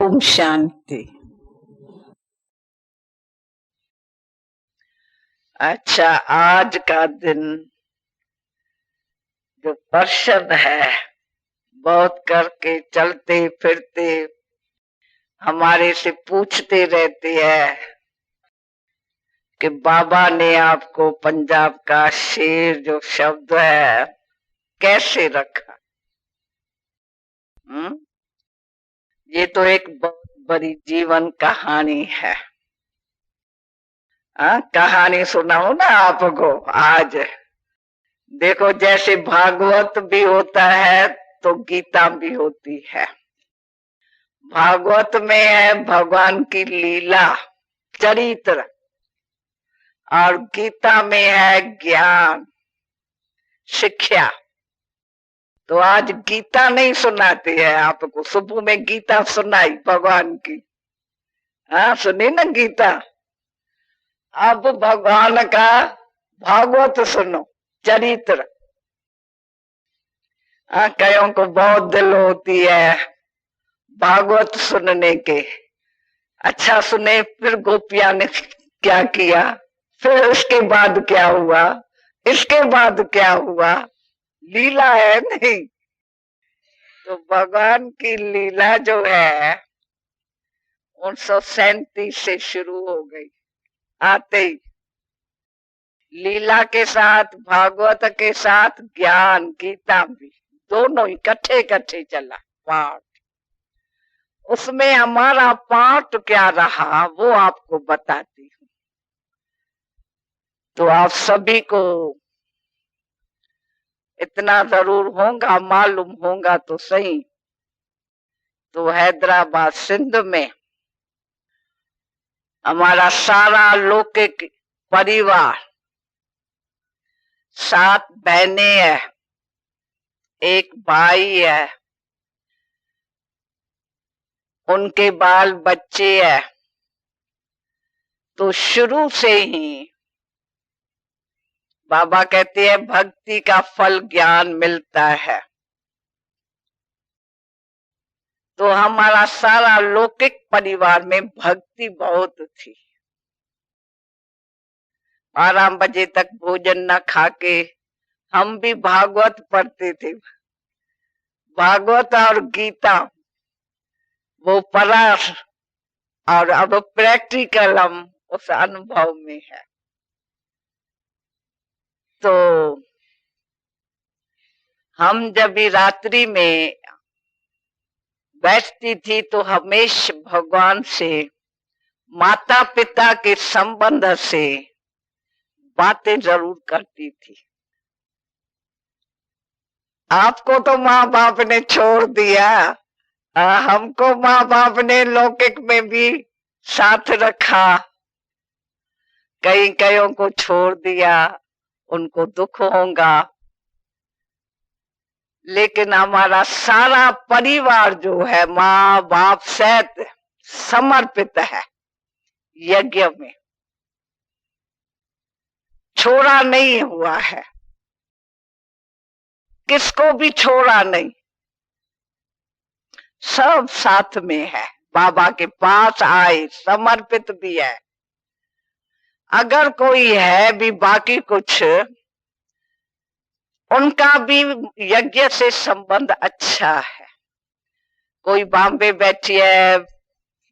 ओम शांति। अच्छा, आज का दिन जो पर्सन है, बहुत करके चलते फिरते हमारे से पूछते रहते हैं कि बाबा ने आपको पंजाब का शेर जो शब्द है कैसे रखा। ये तो एक बहुत बड़ी जीवन कहानी है। कहानी सुनाऊं ना आपको आज। देखो, जैसे भागवत भी होता है तो गीता भी होती है। भागवत में है भगवान की लीला, चरित्र, और गीता में है ज्ञान, शिक्षा। तो आज गीता नहीं सुनाती है आपको, सुबह में गीता सुनाई भगवान की। सुनी ना गीता। अब भगवान का भागवत सुनो, चरित्र। कईयों को बहुत दिल होती है भागवत सुनने के। अच्छा सुने, फिर गोपिया ने क्या किया, फिर उसके बाद क्या हुआ, इसके बाद क्या हुआ, लीला है नहीं। तो भगवान की लीला जो है 1937 से शुरू हो गई। आते ही लीला के साथ, भागवत के साथ ज्ञान, गीता भी, दोनों इकट्ठे इकट्ठे चला पाठ। उसमें हमारा पाठ क्या रहा वो आपको बताती हूँ। तो आप सभी को इतना जरूर होगा, मालूम होगा तो सही। तो हैदराबाद सिंध में हमारा सारा लौकिक परिवार, 7 बहनें है, एक भाई है, उनके बाल बच्चे है। तो शुरू से ही बाबा कहते हैं भक्ति का फल ज्ञान मिलता है। तो हमारा सारा लौकिक परिवार में भक्ति बहुत थी। 12 बजे तक भोजन न खाके हम भी भागवत पढ़ते थे। भागवत और गीता वो पढ़ा, और अब प्रैक्टिकल हम उस अनुभव में है। तो हम जब भी रात्रि में बैठती थी तो हमेशा भगवान से, माता पिता के संबंध से बातें जरूर करती थी। आपको तो माँ बाप ने छोड़ दिया, हमको माँ बाप ने लौकिक में भी साथ रखा, कईयों को छोड़ दिया, उनको दुख होगा। लेकिन हमारा सारा परिवार जो है माँ बाप सहित समर्पित है यज्ञ में, छोड़ा नहीं हुआ है, किसको भी छोड़ा नहीं, सब साथ में है। बाबा के पास आए, समर्पित भी है। अगर कोई है भी बाकी कुछ, उनका भी यज्ञ से संबंध अच्छा है। कोई बॉम्बे बैठी है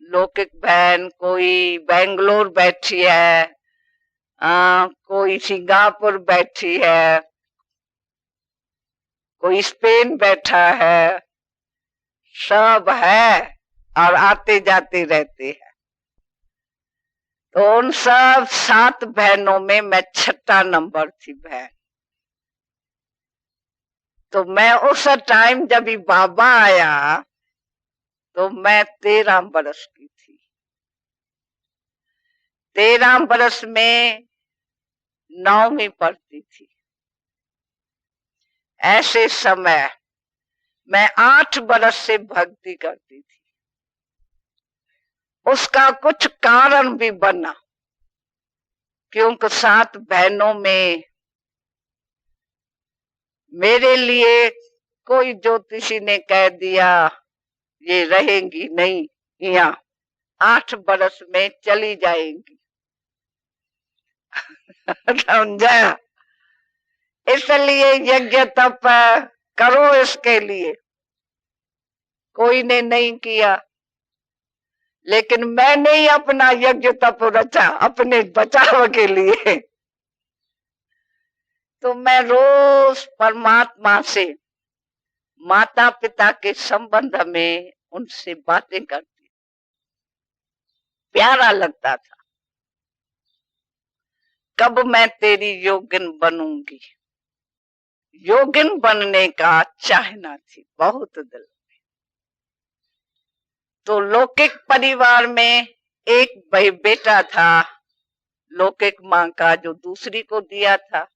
लौकिक बहन, कोई बेंगलोर बैठी है, कोई सिंगापुर बैठी है, कोई स्पेन बैठा है, सब है और आते जाते रहते हैं। तो उन सब 7 बहनों में मैं 6ठा नंबर थी बहन। तो मैं उस टाइम जब भी बाबा आया तो मैं 13 बरस की थी। 13 बरस में 9वीं पढ़ती थी। ऐसे समय मैं 8 बरस से भक्ति करती थी। उसका कुछ कारण भी बना, क्योंकि 7 बहनों में मेरे लिए कोई ज्योतिषी ने कह दिया ये रहेंगी नहीं, यहाँ 8 बरस में चली जाएंगी। समझा? इसलिए यज्ञ तप करो, इसके लिए कोई ने नहीं किया, लेकिन मैंने ही अपना यज्ञ तप रचा अपने बचाव के लिए। तो मैं रोज परमात्मा से, माता पिता के संबंध में उनसे बातें करती, प्यारा लगता था। कब मैं तेरी योगिन बनूंगी, योगिन बनने का चाहना थी बहुत दिल में। तो लौकिक परिवार में एक बेटा था, लौकिक माँ का, जो दूसरी को दिया था,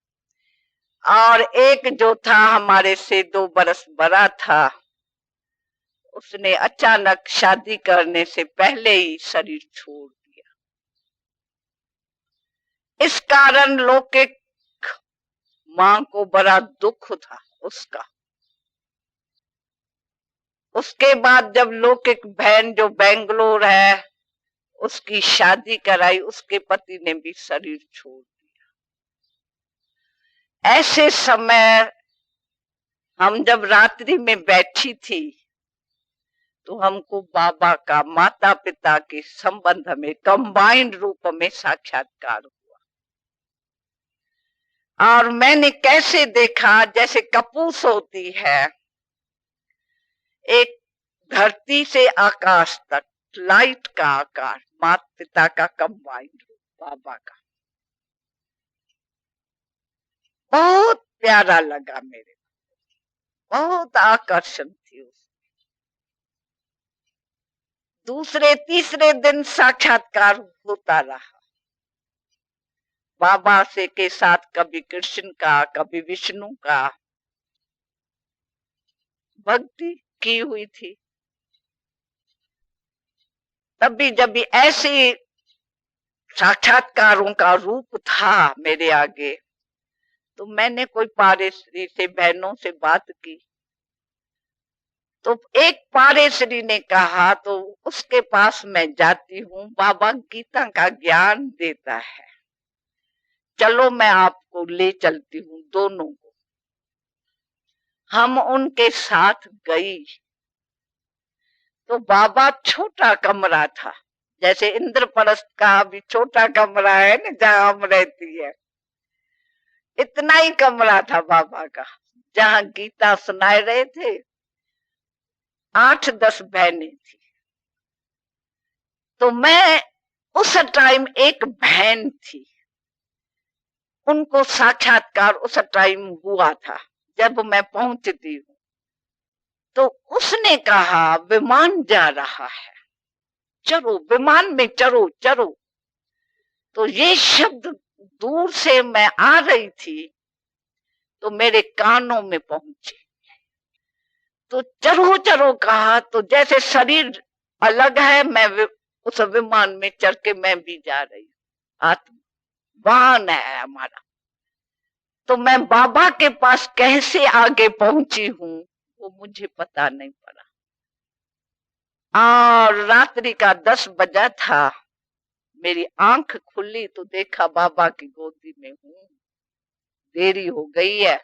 और एक जो था हमारे से 2 बरस बड़ा था, उसने अचानक शादी करने से पहले ही शरीर छोड़ दिया। इस कारण लौकिक माँ को बड़ा दुख था उसका। उसके बाद जब लौकिक बहन जो बेंगलोर है, उसकी शादी कराई, उसके पति ने भी शरीर छोड़ दिया। ऐसे समय हम जब रात्रि में बैठी थी, तो हमको बाबा का माता पिता के संबंध में कंबाइंड रूप में साक्षात्कार हुआ। और मैंने कैसे देखा, जैसे कपूस होती है, एक धरती से आकाश तक लाइट का आकार, माता पिता का कंबाइंड रूप बाबा का। बहुत प्यारा लगा मेरे को, बहुत आकर्षण थी उसमें। दूसरे तीसरे दिन साक्षात्कार होता रहा बाबा से के साथ, कभी कृष्ण का, कभी विष्णु का भक्ति की हुई थी। तभी जब भी ऐसे साक्षात्कारों का रूप था मेरे आगे, तो मैंने कोई पारेश्वरी से, बहनों से बात की। तो एक पारेश्वरी ने कहा, तो उसके पास मैं जाती हूँ, बाबा गीता का ज्ञान देता है, चलो मैं आपको ले चलती हूँ दोनों को। हम उनके साथ गई। तो बाबा, छोटा कमरा था, जैसे इंद्रप्रस्थ का भी छोटा कमरा है ना जहां हम रहती है, इतना ही कमरा था बाबा का, जहां गीता सुनाए रहे थे। 8-10 बहनें थी। तो मैं उस टाइम एक बहन थी, उनको साक्षात्कार उस टाइम हुआ था। जब मैं पहुंचती हूँ, तो उसने कहा विमान जा रहा है, चलो विमान में चलो चलो। तो ये शब्द दूर से मैं आ रही थी, तो मेरे कानों में पहुंचे। तो चलो चलो कहा, तो जैसे शरीर अलग है, मैं उस विमान में चढ़ के मैं भी जा रही हूँ, आत्मा वाहन है हमारा। तो मैं बाबा के पास कैसे आगे पहुंची हूँ वो मुझे पता नहीं पड़ा। और रात्रि का 10 बजा था, मेरी आंख खुली तो देखा बाबा की गोदी में हूँ। देरी हो गई है।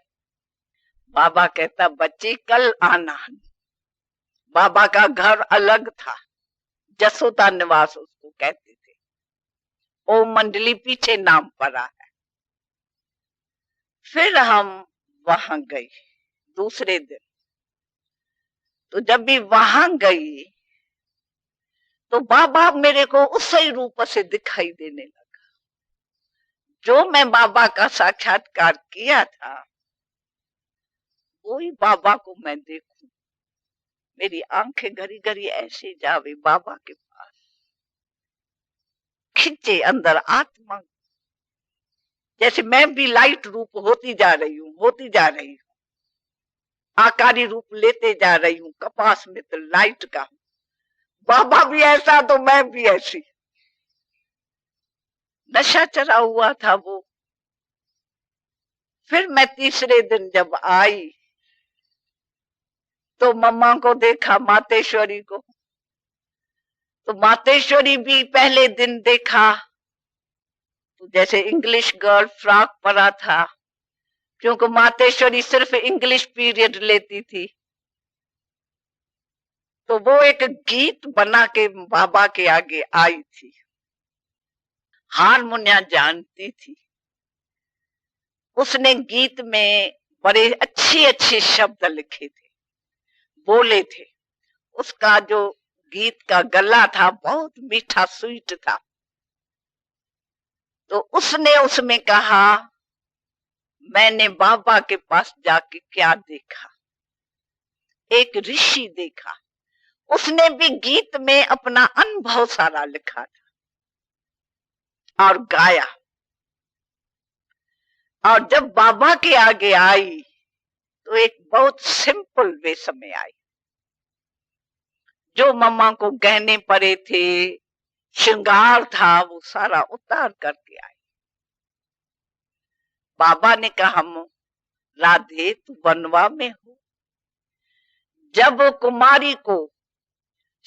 बाबा कहता, बच्ची कल आना। बाबा का घर अलग था, जसोदा निवास उसको कहते थे, ओम मंडली पीछे नाम पड़ा है। फिर हम वहां गई दूसरे दिन। तो जब भी वहां गई, तो बाबा मेरे को उसी रूप से दिखाई देने लगा जो मैं बाबा का साक्षात्कार किया था, वही बाबा को मैं देखूं। मेरी आंखें घड़ी घड़ी ऐसे जावे बाबा के पास, खिंचे अंदर आत्मा, जैसे मैं भी लाइट रूप होती जा रही हूँ, होती जा रही हूँ, आकारी रूप लेते जा रही हूँ, कपास में तो लाइट का। बाबा भी ऐसा तो मैं भी ऐसी। नशा चढ़ा हुआ था वो। फिर मैं तीसरे दिन जब आई, तो मम्मा को देखा, मातेश्वरी को। तो मातेश्वरी भी पहले दिन देखा तो जैसे इंग्लिश गर्ल फ्रॉक परा था, क्योंकि मातेश्वरी सिर्फ इंग्लिश पीरियड लेती थी। तो वो एक गीत बना के बाबा के आगे आई थी, हारमोनिया जानती थी। उसने गीत में बड़े अच्छे अच्छे शब्द लिखे थे, बोले थे। उसका जो गीत का गला था बहुत मीठा स्वीट था। तो उसने उसमें कहा, मैंने बाबा के पास जाके क्या देखा, एक ऋषि देखा। उसने भी गीत में अपना अनुभव सारा लिखा था और गाया। और जब बाबा के आगे आई तो एक बहुत सिंपल वेश में आई। जो मम्मा को गहने पड़े थे, श्रृंगार था, वो सारा उतार करके आई। बाबा ने कहा, राधे तू बनवा में हो। जब कुमारी को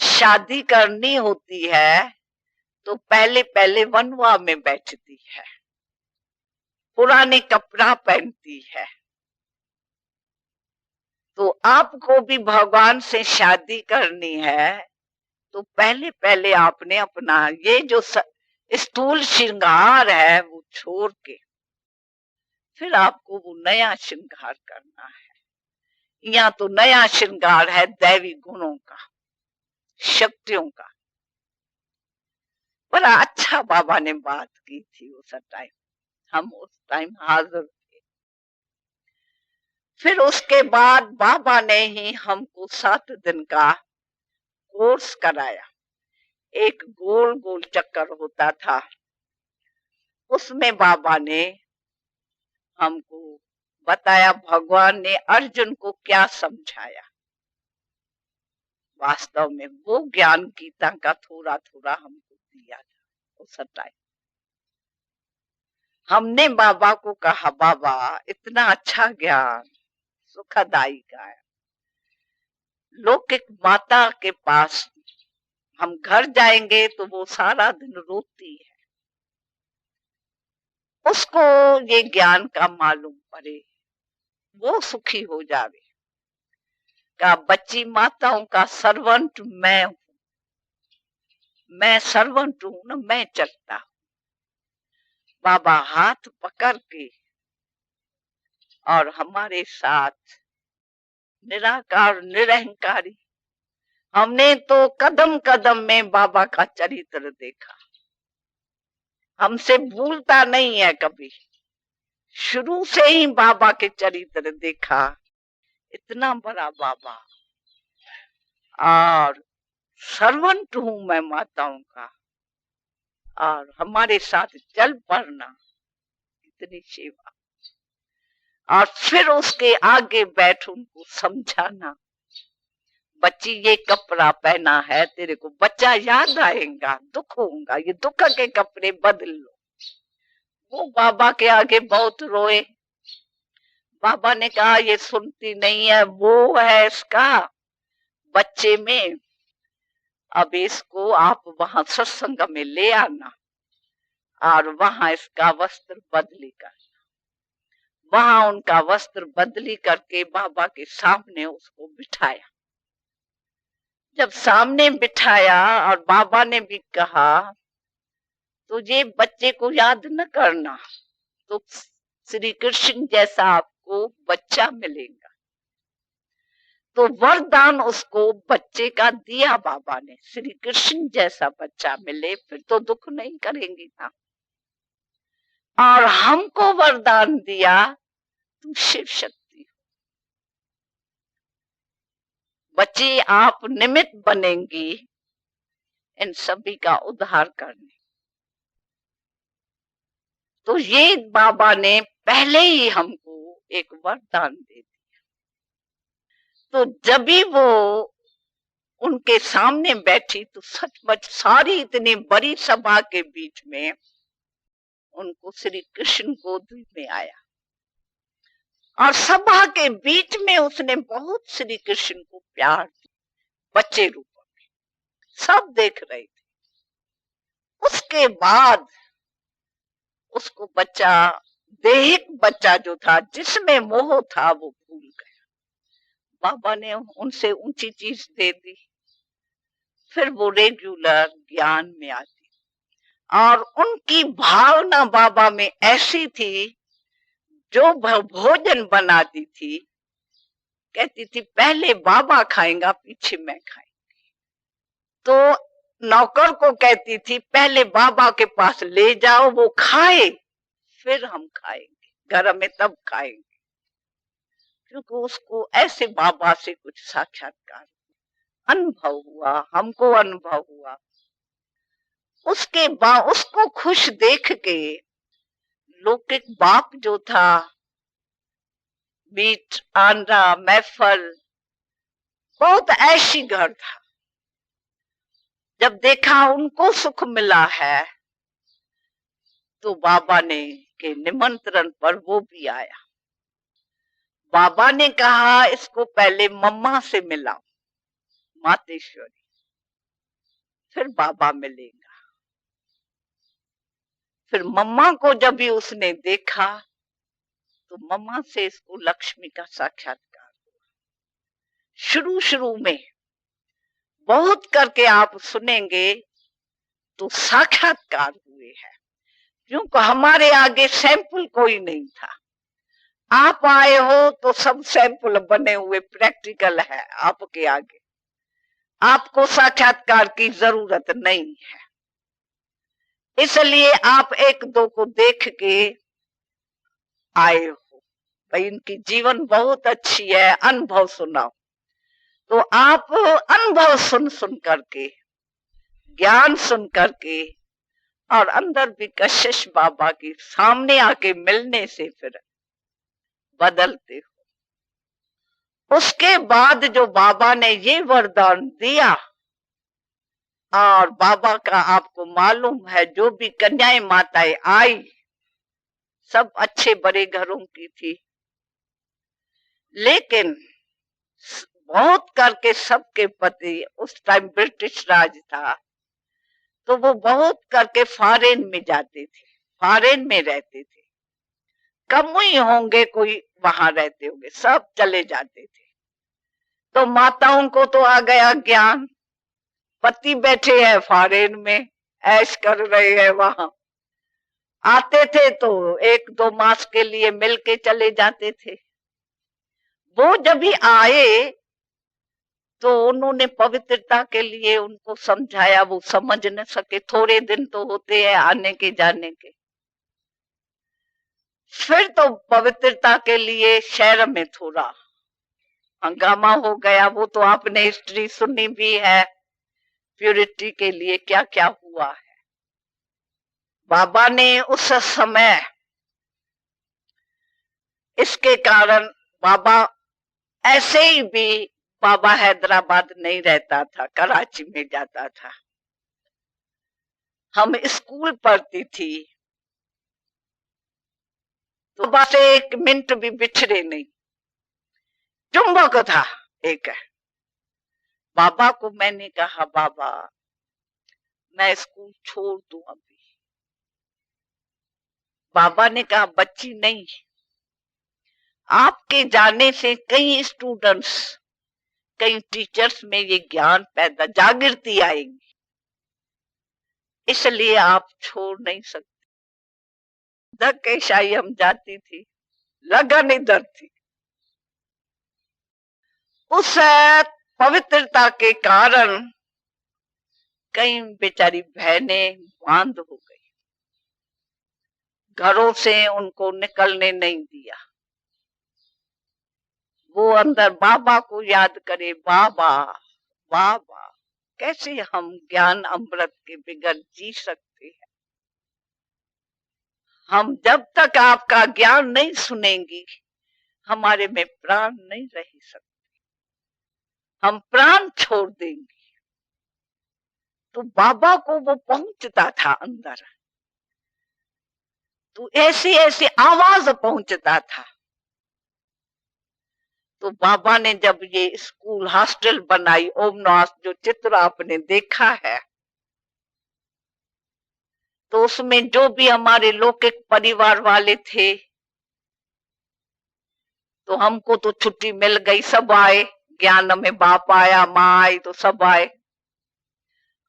शादी करनी होती है तो पहले पहले वनवा में बैठती है, पुराने कपड़ा पहनती है। तो आपको भी भगवान से शादी करनी है तो पहले पहले आपने अपना ये जो स्थूल श्रृंगार है वो छोड़ के फिर आपको वो नया श्रृंगार करना है। यहाँ तो नया श्रृंगार है दैवी गुणों का, शक्तियों का। बड़ा अच्छा बाबा ने बात की थी उस टाइम, हम उस टाइम हाजिर थे। फिर उसके बाद बाबा ने ही हमको 7 दिन का कोर्स कराया। एक गोल गोल चक्कर होता था, उसमें बाबा ने हमको बताया भगवान ने अर्जुन को क्या समझाया। वास्तव में वो ज्ञान गीता का थोड़ा थोड़ा हमको दिया था उस टाइम। हमने बाबा को कहा, बाबा इतना अच्छा ज्ञान सुखदायी का है। लौकिक माता के पास हम घर जाएंगे तो वो सारा दिन रोती है, उसको ये ज्ञान का मालूम पड़े, वो सुखी हो जावे। का बच्ची माताओं का सर्वंट मैं हूं, मैं सर्वंट हूं ना, मैं चलता हूं। बाबा हाथ पकड़ के और हमारे साथ निराकार निरहंकारी, हमने तो कदम कदम में बाबा का चरित्र देखा। हमसे भूलता नहीं है कभी, शुरू से ही बाबा के चरित्र देखा। इतना बड़ा बाबा, और सर्वंट हूं मैं माताओं का, और हमारे साथ चल पड़ना, इतनी सेवा। और फिर उसके आगे बैठ उनको समझाना, बच्ची ये कपड़ा पहना है, तेरे को बच्चा याद आएगा, दुख होगा, ये दुख के कपड़े बदल लो। वो बाबा के आगे बहुत रोए। बाबा ने कहा ये सुनती नहीं है, वो है इसका बच्चे में, अब इसको आप वहां सत्संग में ले आना और वहां इसका वस्त्र बदली करना। वहां उनका वस्त्र बदली करके बाबा के सामने उसको बिठाया। जब सामने बिठाया और बाबा ने भी कहा तो ये बच्चे को याद न करना, तो श्री कृष्ण जैसा आपको बच्चा मिलेगा। तो वरदान उसको बच्चे का दिया बाबा ने, श्री कृष्ण जैसा बच्चा मिले फिर तो दुख नहीं करेंगी ना। और हमको वरदान दिया, तुम शिव शक्ति हो, बच्ची आप निमित्त बनेंगी इन सभी का उद्धार करने। तो ये बाबा ने पहले ही हमको एक वरदान दे दिया। तो जब भी वो उनके सामने बैठी तो सचमुच सारी इतनी बड़ी सभा के बीच में उनको श्री कृष्ण गोद में आया, और सभा के बीच में उसने बहुत श्री कृष्ण को प्यार दिया बच्चे रूप में। सब देख रहे थे। उसके बाद उसको बच्चा, देहिक बच्चा जो था, जिसमें मोह था, वो भूल गया। बाबा ने उनसे ऊंची चीज दे दी। फिर वो रेगुलर ज्ञान में आती, और उनकी भावना बाबा में ऐसी थी, जो भोजन बनाती थी, कहती थी पहले बाबा खाएगा, पीछे मैं खाएंगी। तो नौकर को कहती थी पहले बाबा के पास ले जाओ, वो खाए, फिर हम खाएंगे, घर में तब खाएंगे। क्योंकि उसको ऐसे बाबा से कुछ साक्षात्कार अनुभव हुआ, हमको अनुभव हुआ। उसके बाद उसको खुश देख के लौकिक बाप जो था, मीट आंडा महफल, बहुत ऐशी घर था, जब देखा उनको सुख मिला है, तो बाबा ने के निमंत्रण पर वो भी आया। बाबा ने कहा इसको पहले मम्मा से मिलाओ, मातेश्वरी, फिर बाबा मिलेगा। फिर मम्मा को जब भी उसने देखा, तो मम्मा से इसको लक्ष्मी का साक्षात्कार हुआ। शुरू शुरू में बहुत करके आप सुनेंगे तो साक्षात्कार हुए हैं, क्योंकि हमारे आगे सैंपल कोई नहीं था। आप आए हो तो सब सैंपल बने हुए प्रैक्टिकल है आपके आगे, आपको साक्षात्कार की जरूरत नहीं है। इसलिए आप एक दो को देख के आए हो, भाई इनकी जीवन बहुत अच्छी है, अनुभव सुनाओ। तो आप अनुभव सुन सुन करके, ज्ञान सुन करके, और अंदर भी कशिश बाबा के सामने आके मिलने से फिर बदलते हो। उसके बाद जो बाबा ने ये वरदान दिया, और बाबा का आपको मालूम है, जो भी कन्याएं माताएं आई, सब अच्छे बड़े घरों की थी, लेकिन बहुत करके सबके पति, उस टाइम ब्रिटिश राज था, तो वो बहुत करके फॉरेन में जाते थे, फॉरेन में रहते थे। कम ही होंगे कोई वहां रहते होंगे, सब चले जाते थे। तो माताओं को तो आ गया ज्ञान, पति बैठे हैं फॉरेन में, ऐश कर रहे हैं वहां। आते थे तो एक दो मास के लिए मिलके चले जाते थे। वो जब भी आए तो उन्होंने पवित्रता के लिए उनको समझाया, वो समझ न सके, थोड़े दिन तो होते हैं आने के जाने के। फिर तो पवित्रता के लिए शहर में थोड़ा हंगामा हो गया, वो तो आपने हिस्ट्री सुनी भी है, प्यूरिटी के लिए क्या क्या हुआ है। बाबा ने उस समय इसके कारण, बाबा ऐसे ही भी, बाबा हैदराबाद नहीं रहता था, कराची में जाता था। हम स्कूल पढ़ती थी, तो बाबा से एक मिनट भी बिछड़े नहीं, चुंबक था एक। बाबा को मैंने कहा बाबा मैं स्कूल छोड़ दूं अभी। बाबा ने कहा बच्ची नहीं, आपके जाने से कई स्टूडेंट्स, कई टीचर्स में ये ज्ञान पैदा, जागृति आएगी, इसलिए आप छोड़ नहीं सकते। धक्केशाही हम जाती थी, लगन इधर थी। उस पवित्रता के कारण कई बेचारी बहनें बांध हो गई, घरों से उनको निकलने नहीं दिया। वो अंदर बाबा को याद करे, बाबा बाबा, कैसे हम ज्ञान अमृत के बिगड़ जी सकते हैं। हम जब तक आपका ज्ञान नहीं सुनेंगी, हमारे में प्राण नहीं रह सकते, हम प्राण छोड़ देंगे। तो बाबा को वो पहुंचता था अंदर, तो ऐसी ऐसी आवाज पहुंचता था। तो बाबा ने जब ये स्कूल हॉस्टल बनाई ओमनास, जो चित्र आपने देखा है, तो उसमें जो भी हमारे लौकिक परिवार वाले थे, तो हमको तो छुट्टी मिल गई, सब आए। ज्ञान में बाप आया, माँ आई, तो सब आए।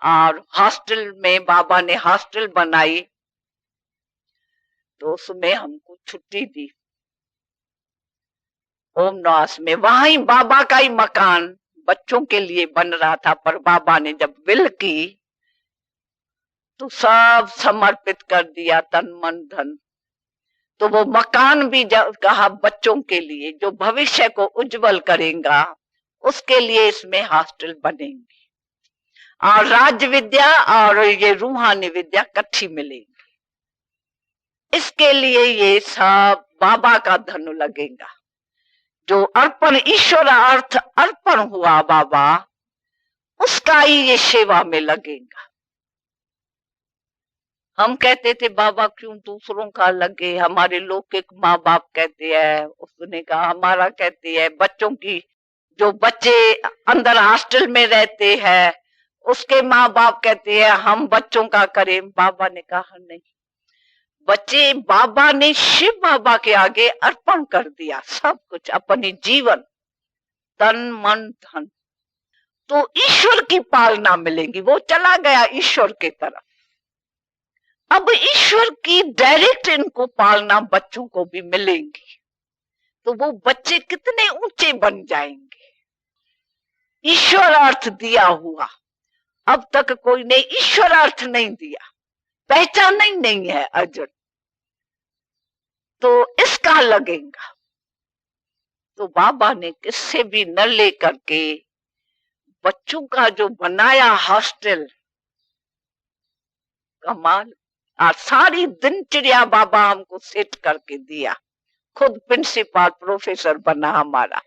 और हॉस्टल में बाबा ने हॉस्टल बनाई, तो उसमें हमको छुट्टी दी ओमनास में। वहीं बाबा का ही मकान बच्चों के लिए बन रहा था, पर बाबा ने जब विल की तो सब समर्पित कर दिया, तन मन धन। तो वो मकान भी कहा बच्चों के लिए, जो भविष्य को उज्जवल करेगा, उसके लिए इसमें हॉस्टल बनेंगे, और राज्य विद्या और ये रूहानी विद्या इकट्ठी मिलेगी। इसके लिए ये सब बाबा का धन लगेगा। जो अर्पण, ईश्वर अर्थ अर्पण हुआ बाबा, उसका ही ये सेवा में लगेगा। हम कहते थे बाबा क्यों दूसरों का लगे, हमारे लौकिक माँ बाप कहते हैं। उसने कहा हमारा कहते हैं, बच्चों की, जो बच्चे अंदर हॉस्टल में रहते हैं उसके माँ बाप कहते हैं हम बच्चों का करें। बाबा ने कहा नहीं, बच्चे बाबा ने शिव बाबा के आगे अर्पण कर दिया सब कुछ, अपने जीवन, तन मन धन, तो ईश्वर की पालना मिलेगी। वो चला गया ईश्वर की तरफ। अब ईश्वर की डायरेक्ट इनको पालना बच्चों को भी मिलेंगी, तो वो बच्चे कितने ऊंचे बन जाएंगे। ईश्वर अर्थ दिया हुआ, अब तक कोई ने ईश्वर अर्थ नहीं दिया, पहचान ही नहीं है अर्जुन, तो इसका लगेगा। तो बाबा ने किससे भी न लेकर के बच्चों का जो बनाया हॉस्टल, कमाल। और सारी दिनचर्या बाबा हमको सेट करके दिया, खुद प्रिंसिपल प्रोफेसर बना हमारा।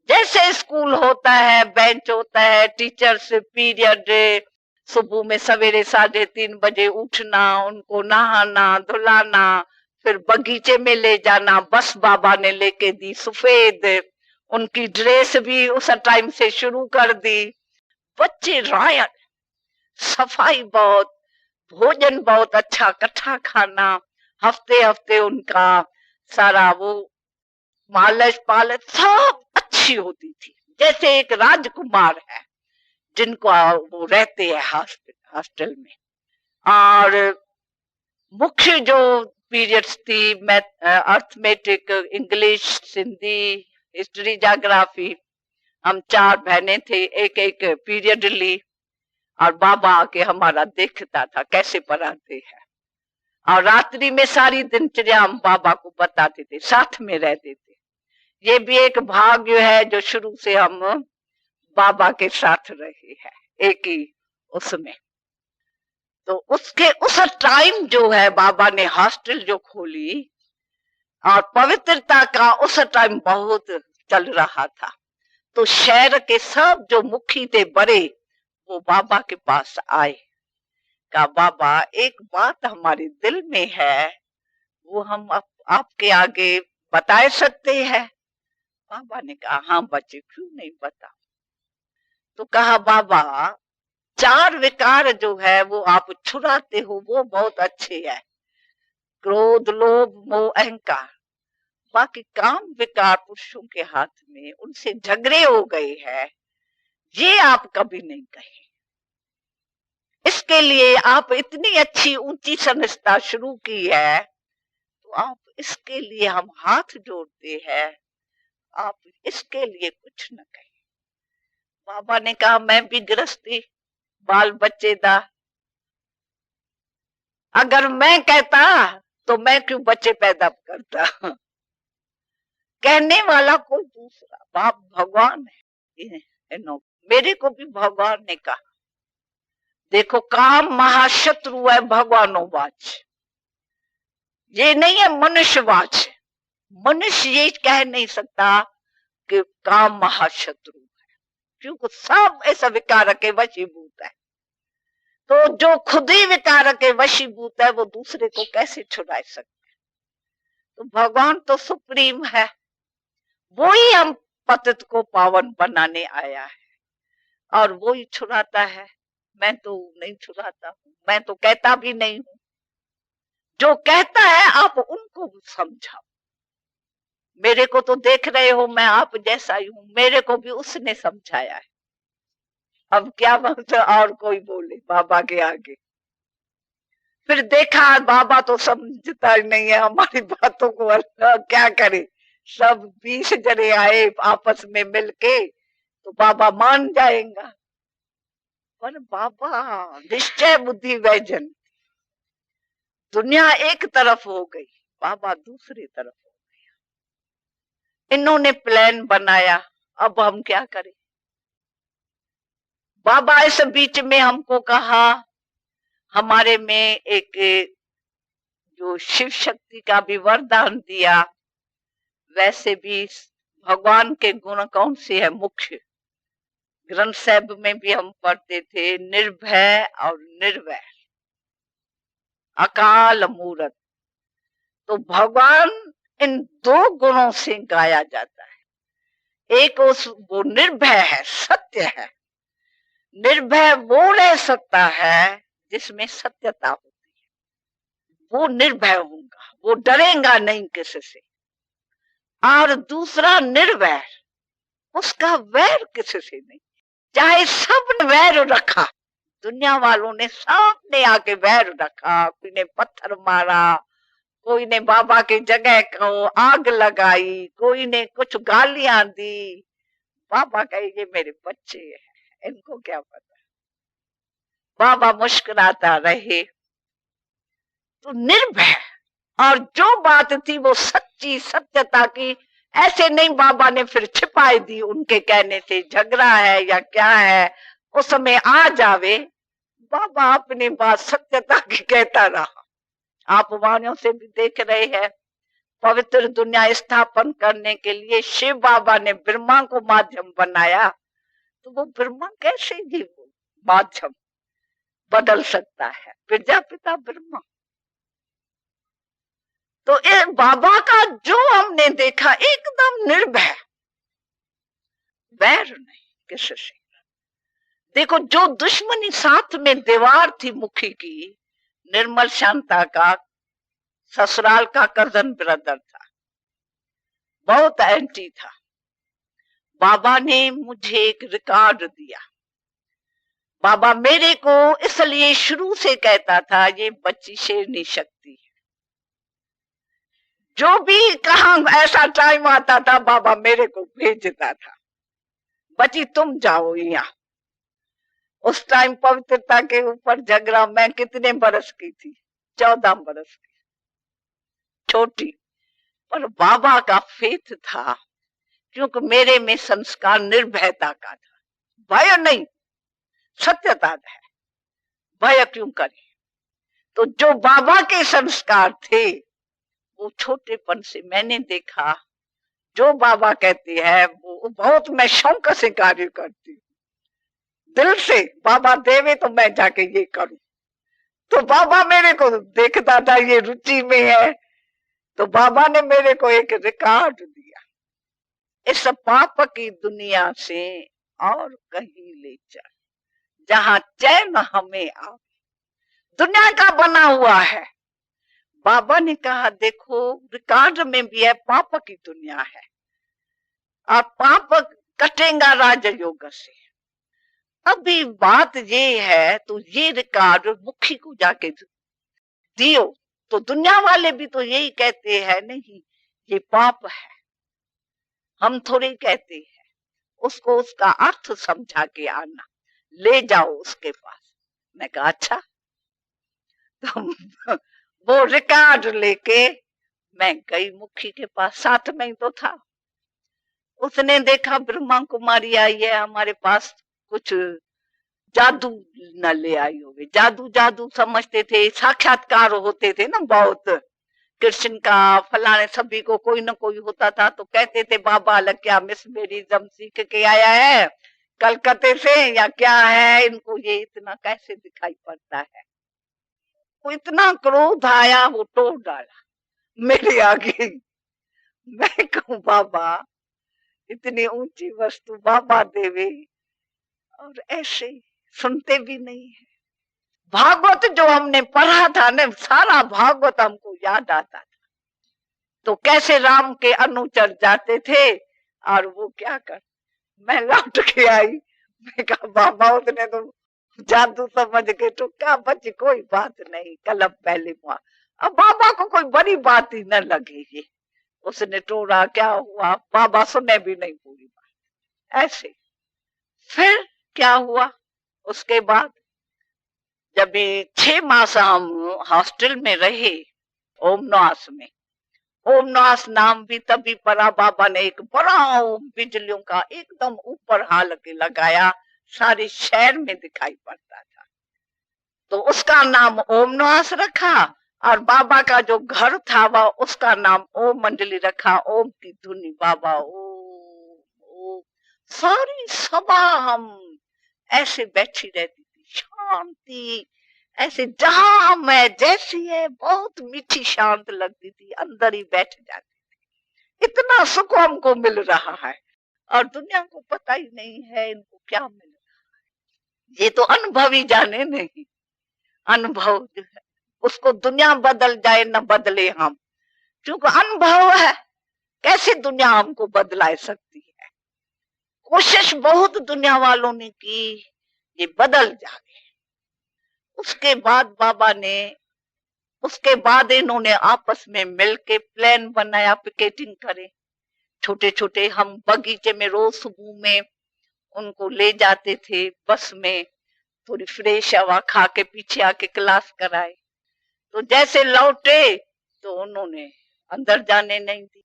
जैसे स्कूल होता है, बेंच होता है, टीचर्स पीरियड, सुबह में सवेरे 3:30 बजे उठना, उनको नहाना धुलाना, फिर बगीचे में ले जाना। बस बाबा ने लेके दी सफेद, उनकी ड्रेस भी उस टाइम से शुरू कर दी। बच्चे रायन, सफाई बहुत, भोजन बहुत अच्छा, इकट्ठा खाना, हफ्ते हफ्ते उनका सारा वो मालिश पालश सब अच्छी होती थी, जैसे एक राजकुमार है जिनको वो रहते हैं हॉस्टल में। और मुख्य जो पीरियड्स थी, arithmetic, English, Hindi, history, geography, हम 4 बहनें थे, एक एक पीरियड ली, और बाबा आके हमारा देखता था कैसे पढ़ाते हैं। और रात्रि में सारी दिनचर्या हम बाबा को बताते थे, साथ में रहते थे। ये भी एक भाग्य है जो शुरू से हम बाबा के साथ रहे हैं, एक ही उसमें। तो उसके उस टाइम जो है बाबा ने हॉस्टल जो खोली, और पवित्रता का उस टाइम बहुत चल रहा था, तो शहर के सब जो मुखी थे बड़े, वो बाबा के पास आए। कहा बाबा एक बात हमारे दिल में है, वो हम आपके आगे बता सकते हैं। बाबा ने कहा हाँ बच्चे, क्यों नहीं बता। तो कहा बाबा 4 विकार जो है वो आप छुड़ाते हो, वो बहुत अच्छे है, क्रोध, लोभ, मोह, अहंकार। बाकी काम विकार पुरुषों के हाथ में, उनसे झगड़े हो गए हैं, ये आप कभी नहीं कहे। इसके लिए आप इतनी अच्छी ऊंची संस्था शुरू की है, तो आप इसके लिए हम हाथ जोड़ते हैं, आप इसके लिए कुछ न कहें। बाबा ने कहा मैं भी गृहस्थी, बाल बच्चे दा, अगर मैं कहता तो मैं क्यों बच्चे पैदा करता। कहने वाला कोई दूसरा, बाप भगवान है। मेरे को भी भगवान ने कहा, देखो काम महाशत्रु है भगवानोवाच, ये नहीं है मनुष्यवाच। मनुष्य ये कह नहीं सकता कि काम महाशत्रु है, क्योंकि सब ऐसा विकार के वशीभूत है। तो जो खुद ही विकार के वशीभूत है, वो दूसरे को कैसे छुड़ा सकते हैं। तो भगवान तो सुप्रीम है, वो ही हम पतित को पावन बनाने आया है, और वो ही छुड़ाता है। मैं तो नहीं छुड़ाता हूँ, मैं तो कहता भी नहीं हूँ। जो कहता है आप उनको समझाओ। मेरे को तो देख रहे हो, मैं आप जैसा ही हूँ, मेरे को भी उसने समझाया है। अब क्या मतलब और कोई बोले बाबा के आगे। फिर देखा बाबा तो समझता ही नहीं है हमारी बातों को, क्या करे। सब 20 जने आए आपस में मिलके, तो बाबा मान जाएगा। पर बाबा निश्चय बुद्धि वैजन, दुनिया एक तरफ हो गई, बाबा दूसरी तरफ हो गया। इन्होंने प्लान बनाया, अब हम क्या करें। बाबा इस बीच में हमको कहा, हमारे में एक जो शिव शक्ति का भी वरदान दिया, वैसे भी भगवान के गुण कौन से है मुख्य, ग्रंथ साहिब में भी हम पढ़ते थे, निर्भय और निर्वैर, अकाल मूरत। तो भगवान इन दो गुणों से गाया जाता है। एक वो निर्भय है, सत्य है। निर्भय वो रह सकता है जिसमें सत्यता होती है, वो निर्भय होगा, वो डरेगा नहीं किसी से। और दूसरा निर्वैर, उसका वैर किसी से नहीं, चाहे सब वैर रखा, दुनिया वालों ने सामने आके वैर रखा, कोई ने पत्थर मारा, कोई ने बाबा की जगह को आग लगाई, कोई ने कुछ गालियां दी, बाबा कहे ये मेरे बच्चे हैं, इनको क्या पता। बाबा मुस्कुराता रहे। तो निर्भय, और जो बात थी वो सच्ची सत्यता की, ऐसे नहीं बाबा ने फिर छिपाई दी उनके कहने से, झगड़ा है या क्या है, उस समय आ जावे। बाबा अपनी बात सत्यता की कहता रहा। आप वाणियों से भी देख रहे हैं, पवित्र दुनिया स्थापन करने के लिए शिव बाबा ने ब्रह्मा को माध्यम बनाया, तो वो ब्रह्मा कैसे ही माध्यम बदल सकता है, प्रजापिता ब्रह्मा। तो एक बाबा का जो हमने देखा, एकदम निर्भय, वैर नहीं किसी से। देखो जो दुश्मनी साथ में दीवार थी मुखी की, निर्मल शांता का ससुराल का कजन ब्रदर था, बहुत एंटी था। बाबा ने मुझे एक रिकॉर्ड दिया। बाबा मेरे को इसलिए शुरू से कहता था, ये बच्ची शेरनी शक्ति है। जो भी कहा ऐसा टाइम आता था, बाबा मेरे को भेजता था, बच्ची तुम जाओ यहाँ। उस टाइम पवित्रता के ऊपर झगड़ा, मैं कितने बरस की थी, 14 बरस की, छोटी। पर बाबा का फेथ था, क्योंकि मेरे में संस्कार निर्भयता का था, भय नहीं, सत्यता है। भय क्यों करे। तो जो बाबा के संस्कार थे, वो छोटेपन से मैंने देखा, जो बाबा कहते हैं वो बहुत मैं शौक से कार्य करती हूँ, दिल से। बाबा देवे तो मैं जाके ये करूं। तो बाबा मेरे को देखता था ये रुचि में है, तो बाबा ने मेरे को एक रिकॉर्ड दिया, इस पाप की दुनिया से और कहीं ले चल, जहां चैन हमें आवे। दुनिया का बना हुआ है। बाबा ने कहा देखो रिकॉर्ड में भी है, पाप की दुनिया है, और पाप कटेगा राजयोग से। अभी बात ये है, तो ये रिकॉर्ड मुखी को जाके दियो, तो दुनिया वाले भी तो यही कहते हैं, नहीं ये पाप है। हम थोड़ी कहते हैं, उसको उसका अर्थ समझा के आना, ले जाओ उसके पास। मैं कहा अच्छा। तो वो रिकॉर्ड लेके मैं गई मुखी के पास, साथ में ही तो था। उसने देखा ब्रह्मा कुमारी आई है हमारे पास, कुछ जादू न ले आई होगी। जादू जादू समझते थे, साक्षात्कार होते थे ना बहुत, कृष्ण का फलाने सभी को कोई ना कोई होता था, तो कहते थे बाबा अलग क्या मिसमेरिज्म सीख के आया है कलकत्ते से या क्या है, इनको ये इतना कैसे दिखाई पड़ता है। वो इतना क्रोध आया, वो तोड़ डाला मेरे आगे। मैं कहूं बाबा इतनी ऊंची वस्तु बाबा देवे और ऐसे सुनते भी नहीं है। भागवत जो हमने पढ़ा था ना, सारा भागवत हमको याद आता था। तो कैसे राम के अनुचर जाते थे और वो क्या कर, मैं लौट के आई, मैं कहा बाबा उसने तो जादू समझ के तो क्या बची, कोई बात नहीं, कलम पहले हुआ। अब बाबा को कोई बड़ी बात ही न लगेगी, उसने टोरा क्या हुआ, बाबा सुने भी नहीं पूरी बात। ऐसे फिर क्या हुआ, उसके बाद जब 6 मास हम हॉस्टल में रहे ओमनास में, ओमनास नाम भी तभी पड़ा, बाबा ने एक बड़ा बिजलियों का एकदम ऊपर हाल के लगाया, सारे शहर में दिखाई पड़ता था, तो उसका नाम ओमनास रखा। और बाबा का जो घर था वह उसका नाम ओम मंडली रखा, ओम की धुनी बाबा ओम। सारी सभा हम ऐसे बैठी रहती थी, शांति ऐसे, जहां मैं जैसी है बहुत मीठी शांत लगती थी, अंदर ही बैठ जाती थी। इतना सुख हमको मिल रहा है और दुनिया को पता ही नहीं है इनको क्या मिल रहा है। ये तो अनुभव ही जाने, नहीं अनुभव जो है उसको दुनिया बदल जाए न बदले हम, क्योंकि अनुभव है, कैसे दुनिया हमको बदला सकती है। कोशिश बहुत दुनिया वालों ने की ये बदल जाए। उसके बाद बाबा ने, उसके बाद इन्होंने आपस में मिलके प्लान बनाया, पिकेटिंग करे, छोटे छोटे हम बगीचे में रोज सुबह में उनको ले जाते थे, बस में थोड़ी फ्रेश हवा खा के पीछे आके क्लास कराए। तो जैसे लौटे तो उन्होंने अंदर जाने नहीं दी,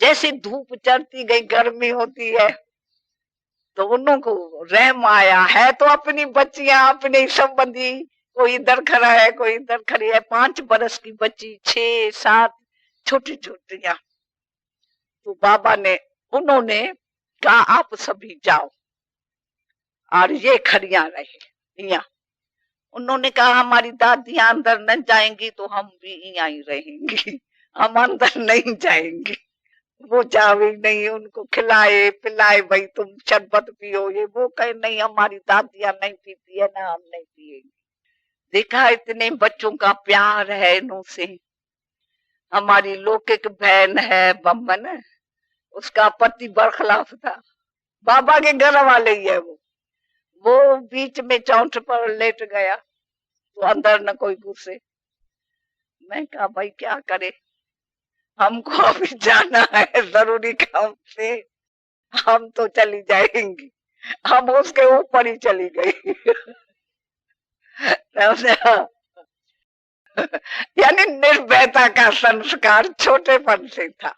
जैसे धूप चढ़ती गई गर्मी होती है तो उनको रहम आया है, तो अपनी बच्चियां अपने संबंधी, कोई इधर खड़ा है कोई इधर खड़ी है, 5 बरस की बच्ची, 6-7 छोटी छोटियां। तो बाबा ने, उन्होंने कहा आप सभी जाओ और ये खड़ियां रहे यहाँ। उन्होंने कहा हमारी दादियां अंदर न जाएंगी तो हम भी यहाँ ही रहेंगी, हम अंदर नहीं जाएंगे। वो जावे नहीं, उनको खिलाए पिलाए, भाई तुम शरबत पियो, ये वो कहे नहीं हमारी दादियां नहीं पीती है ना, हम नहीं पिएंगे। देखा इतने बच्चों का प्यार है इनों से। हमारी लौकिक बहन है बम्बन, उसका पति बरखलाफ था, बाबा के घर वाले ही है वो बीच में चौंठ पर लेट गया तो अंदर न कोई घुसे। मैं कहा भाई क्या करे, हमको अभी जाना है जरूरी काम से, हम तो चली जाएंगी। हम उसके ऊपर ही चली गई यानी निर्भयता का संस्कार छोटेपन से था,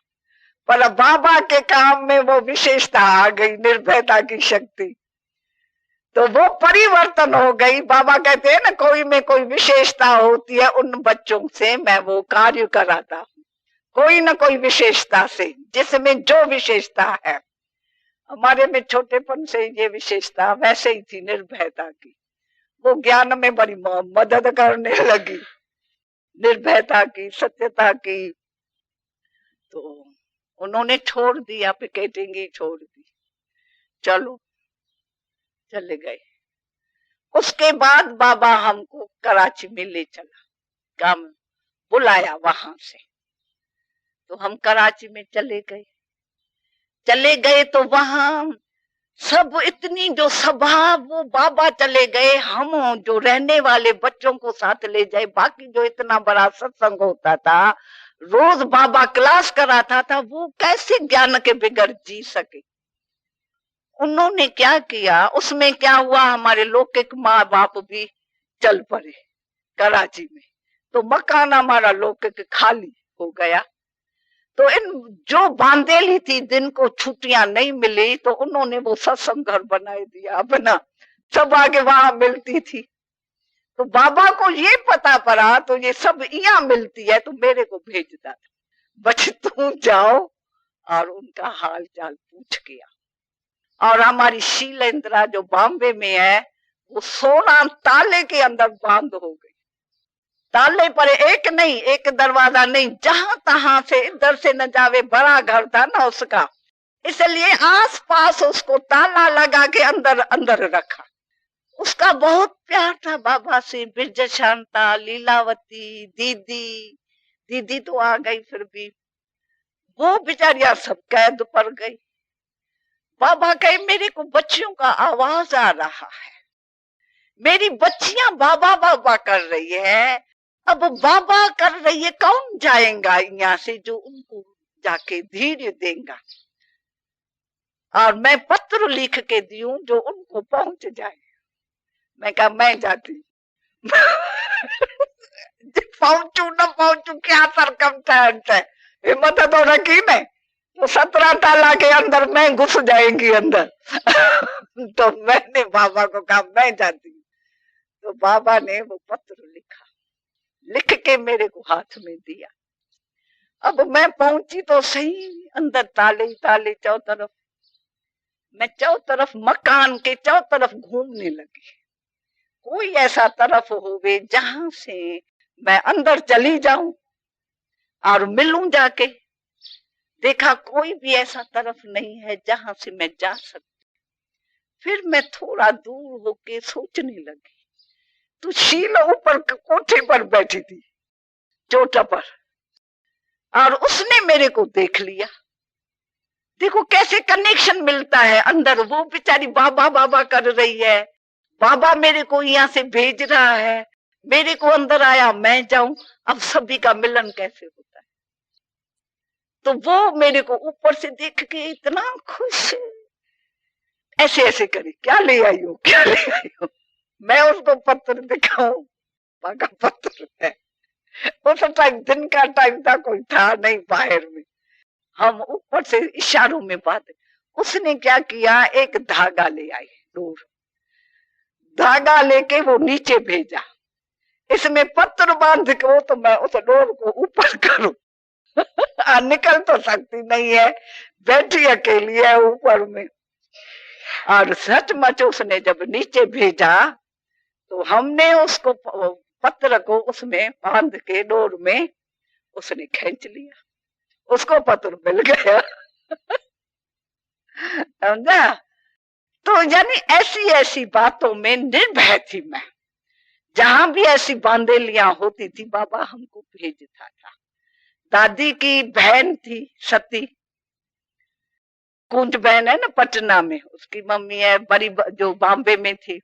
पर बाबा के काम में वो विशेषता आ गई, निर्भयता की शक्ति, तो वो परिवर्तन हो गई। बाबा कहते हैं ना कोई में कोई विशेषता होती है, उन बच्चों से मैं वो कार्य कराता हूँ, कोई ना कोई विशेषता से, जिसमें जो विशेषता है। हमारे में छोटेपन से ये विशेषता वैसे ही थी, निर्भयता की, वो ज्ञान में बड़ी मदद करने लगी, निर्भयता की, सत्यता की। तो उन्होंने छोड़ दिया, पिकेटिंग ही छोड़ दी, चलो चले गए। उसके बाद बाबा हमको कराची में ले चला, काम बुलाया वहां से, तो हम कराची में चले गए तो वहां सब इतनी जो सभा, वो बाबा चले गए, हम जो रहने वाले बच्चों को साथ ले जाए, बाकी जो इतना बड़ा सत्संग होता था, रोज बाबा क्लास कराता था, वो कैसे ज्ञान के बिगड़ जी सके। उन्होंने क्या किया, उसमें क्या हुआ, हमारे लौकिक माँ बाप भी चल पड़े कराची में, तो मकान हमारा लौकिक खाली हो गया। तो इन जो बांदेली थी, दिन को छुट्टियां नहीं मिली, तो उन्होंने वो सत्संग घर बना दिया अपना, सब आगे वहां मिलती थी। तो बाबा को ये पता पड़ा, तो ये सब यहाँ मिलती है, तो मेरे को भेजता था, बच तुम जाओ और उनका हाल चाल पूछ के आओ। और हमारी शीलेंद्रा जो बॉम्बे में है, वो 16 ताले के अंदर बंद हो गई, ताले पर एक नहीं, एक दरवाजा नहीं, जहां तहां से इधर से न जावे, बड़ा घर था ना उसका, इसलिए आस पास उसको ताला लगा के अंदर अंदर रखा। उसका बहुत प्यार था बाबा से। ब्रज शांता, लीलावती, दीदी, दीदी तो आ गई, फिर भी वो बेचारियां सब कैद पर गई। बाबा कहे मेरे को बच्चियों का आवाज आ रहा है, मेरी बच्चियां बाबा बाबा कर रही है। अब बाबा कर रही है, कौन जाएगा यहाँ से जो उनको जाके धीर्य देगा, और मैं पत्र लिख के दूं जो उनको पहुंच जाए। मैं कहा मैं जाती पहुंचू न पहुंचू क्या सरकमस्टेंस है, हिम्मत तो रखी मैं तो 17 ताला के अंदर मैं घुस जाएंगी अंदर। तो मैंने बाबा को कहा मैं जाती हूँ। तो बाबा ने वो पत्र लिखा, लिख के मेरे को हाथ में दिया। अब मैं पहुंची तो सही, अंदर ताले ही ताले चौतरफ। मैं चौतरफ मकान के चौतरफ घूमने लगी, कोई ऐसा तरफ होवे जहां से मैं अंदर चली जाऊं और मिलूं जाके। देखा कोई भी ऐसा तरफ नहीं है जहां से मैं जा सकती। फिर मैं थोड़ा दूर होके सोचने लगी, तो शीला ऊपर कोठे पर बैठी थी चोटा पर, और उसने मेरे को देख लिया। देखो कैसे कनेक्शन मिलता है अंदर। वो बेचारी बाबा बाबा कर रही है, बाबा मेरे को यहाँ से भेज रहा है, मेरे को अंदर आया मैं जाऊं। अब सभी का मिलन कैसे होता है। तो वो मेरे को ऊपर से देख के इतना खुश, ऐसे ऐसे करी, क्या ले आई हो, क्या ले आई हो। मैं उसको पत्र दिखाऊं, का पत्र है। उस टाइम दिन का टाइम था, कोई था नहीं बाहर में, हम ऊपर से इशारों में बात। उसने क्या किया, एक धागा ले आई, डोर, धागा लेके वो नीचे भेजा, इसमें पत्र बांध के वो, तो मैं उस डोर को ऊपर करूं निकल तो सकती नहीं है, बैठी अकेली है ऊपर में। और सचमुच उसने जब नीचे भेजा तो हमने उसको पत्र को उसमें बांध के डोर में उसने खींच लिया, उसको पत्र मिल गया। समझा। तो यानी ऐसी ऐसी बातों में निर्भय थी मैं। जहां भी ऐसी बांधेलियां होती थी बाबा हमको भेजता था। दादी की बहन थी सती, कुंज बहन है ना पटना में, उसकी मम्मी है बड़ी जो बॉम्बे में थी,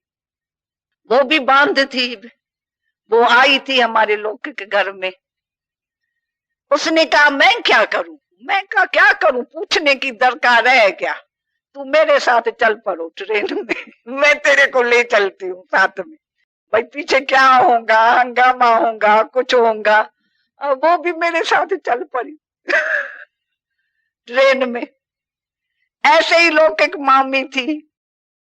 वो भी बांध थी। वो आई थी हमारे लोग के घर में। उसने कहा मैं क्या करूं, मैं कहा क्या करूं, पूछने की दरकार है क्या, तू मेरे साथ चल पड़ो ट्रेन में, मैं तेरे को ले चलती हूँ साथ में। भाई पीछे क्या होगा, हंगामा होगा, कुछ होगा। वो भी मेरे साथ चल पड़ी ट्रेन में। ऐसे ही लोग एक मामी थी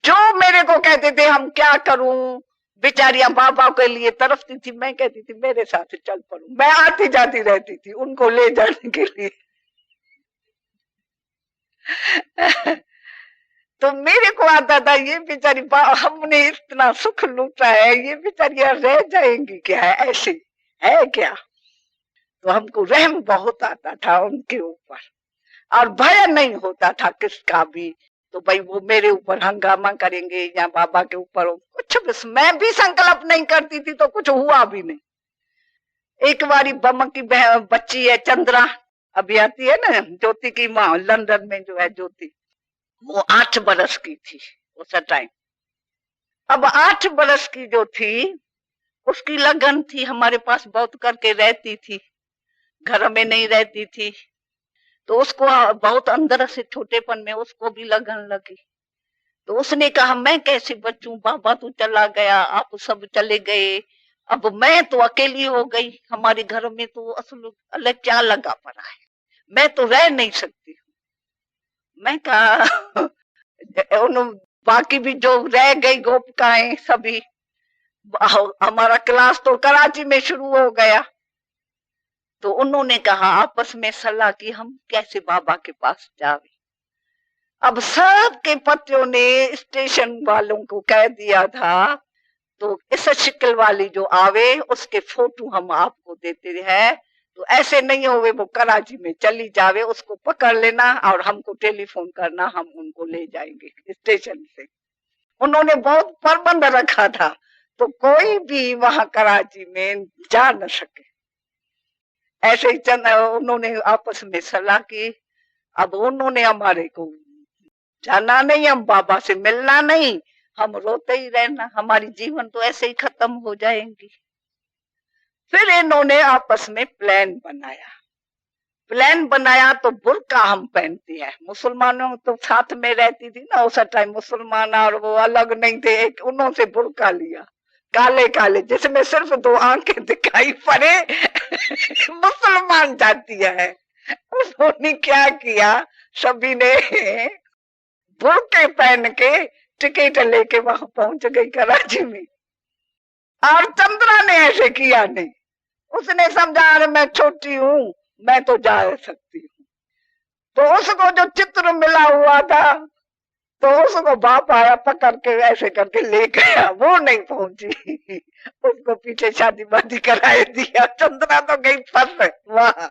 जो मेरे को कहते थे हम क्या करूं, बेचारियां बाबा के लिए तरफती थी। मैं कहती थी मेरे साथ चल पड़ो, मैं आती जाती रहती थी उनको ले जाने के लिए। तो मेरे को आता था ये बेचारी हमने इतना सुख लूटा है, ये बेचारियां रह जाएंगी क्या, है ऐसी है क्या। तो हमको रहम बहुत आता था उनके ऊपर, और भय नहीं होता था किसका भी। तो भाई वो मेरे ऊपर हंगामा करेंगे या बाबा के ऊपर कुछ भी, मैं भी संकल्प नहीं करती थी तो कुछ हुआ भी नहीं। एक बारी बम की बच्ची है चंद्रा, अभी आती है ना ज्योति की माँ, लंदन में जो है ज्योति, वो 8 बरस की थी उस टाइम। अब 8 बरस की जो थी उसकी लगन थी, हमारे पास बहुत करके रहती थी, घर में नहीं रहती थी। तो उसको बहुत अंदर से छोटेपन में उसको भी लगन लगी। तो उसने कहा मैं कैसे बचूं, बाबा तो चला गया, आप सब चले गए, अब मैं तो अकेली हो गई, हमारे घर में तो असल अलग क्या लगा पड़ा है, मैं तो रह नहीं सकती। मैं कहा बाकी भी जो रह गई गोपिकाएं सभी, हमारा क्लास तो कराची में शुरू हो गया। तो उन्होंने कहा आपस में सलाह की हम कैसे बाबा के पास जावे। अब सब के पतियों ने स्टेशन वालों को कह दिया था, तो इस शिकल वाली जो आवे उसके फोटो हम आपको देते हैं, तो ऐसे नहीं होवे वो कराची में चली जावे, उसको पकड़ लेना और हमको टेलीफोन करना, हम उनको ले जाएंगे स्टेशन से। उन्होंने बहुत प्रबंध रखा था, तो कोई भी वहां कराची में जा न सके। ऐसे ही उन्होंने आपस में सलाह की। अब उन्होंने हमारे को जाना नहीं, हम बाबा से मिलना नहीं, हम रोते ही रहना, हमारी जीवन तो ऐसे ही खत्म हो जाएंगी। फिर इन्होंने आपस में प्लान बनाया तो बुर्का हम पहनती है। मुसलमानों तो साथ में रहती थी ना उस टाइम, मुसलमान और वो अलग नहीं थे। एक उन्होंने बुर्का लिया, काले काले, जिसमें सिर्फ 2 आंखें दिखाई पड़े मुसलमान जाती है। उन्होंने क्या किया, सभी ने बुर्के पहन के टिकट लेके वहां पहुंच गई कराची में। और चंद्रा ने ऐसे किया नहीं, उसने समझा अरे मैं छोटी हूं, मैं तो जा सकती हूँ। तो उसको जो चित्र मिला हुआ था, तो उसको बाप आया पकड़ के ऐसे करके ले गया, वो नहीं पहुंची। उसको पीछे शादी वादी कराए दिया। चंद्रा तो गई फंस वहां।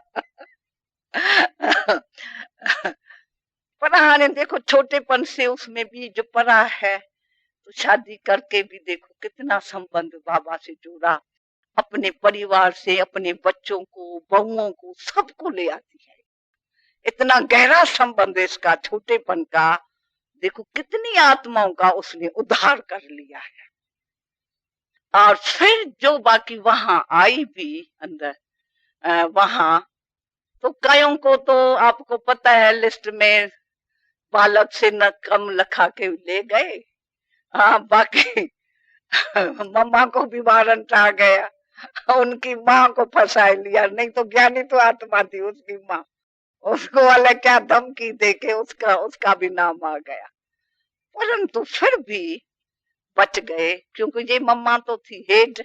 पढ़ा ने देखो छोटेपन से उसमें भी जो पढ़ा है, तो शादी करके भी देखो कितना संबंध बाबा से जोड़ा, अपने परिवार से, अपने बच्चों को, बहुओं को, सबको ले आती है। इतना गहरा संबंध इसका छोटेपन का, देखो कितनी आत्माओं का उसने उद्धार कर लिया है। और फिर जो बाकी वहां आई भी अंदर, वहां तो कईयों को तो आपको पता है लिस्ट में बालक से न कम लिखा के ले गए। हाँ, बाकी मम्मा को भी वारंट आ गया, उनकी माँ को फंसा लिया। नहीं तो ज्ञानी तो आत्मा थी उसकी माँ, उसको वाला क्या धमकी देके उसका भी नाम आ गया। परंतु फिर भी बच गए, क्योंकि ये मम्मा तो थी हेड,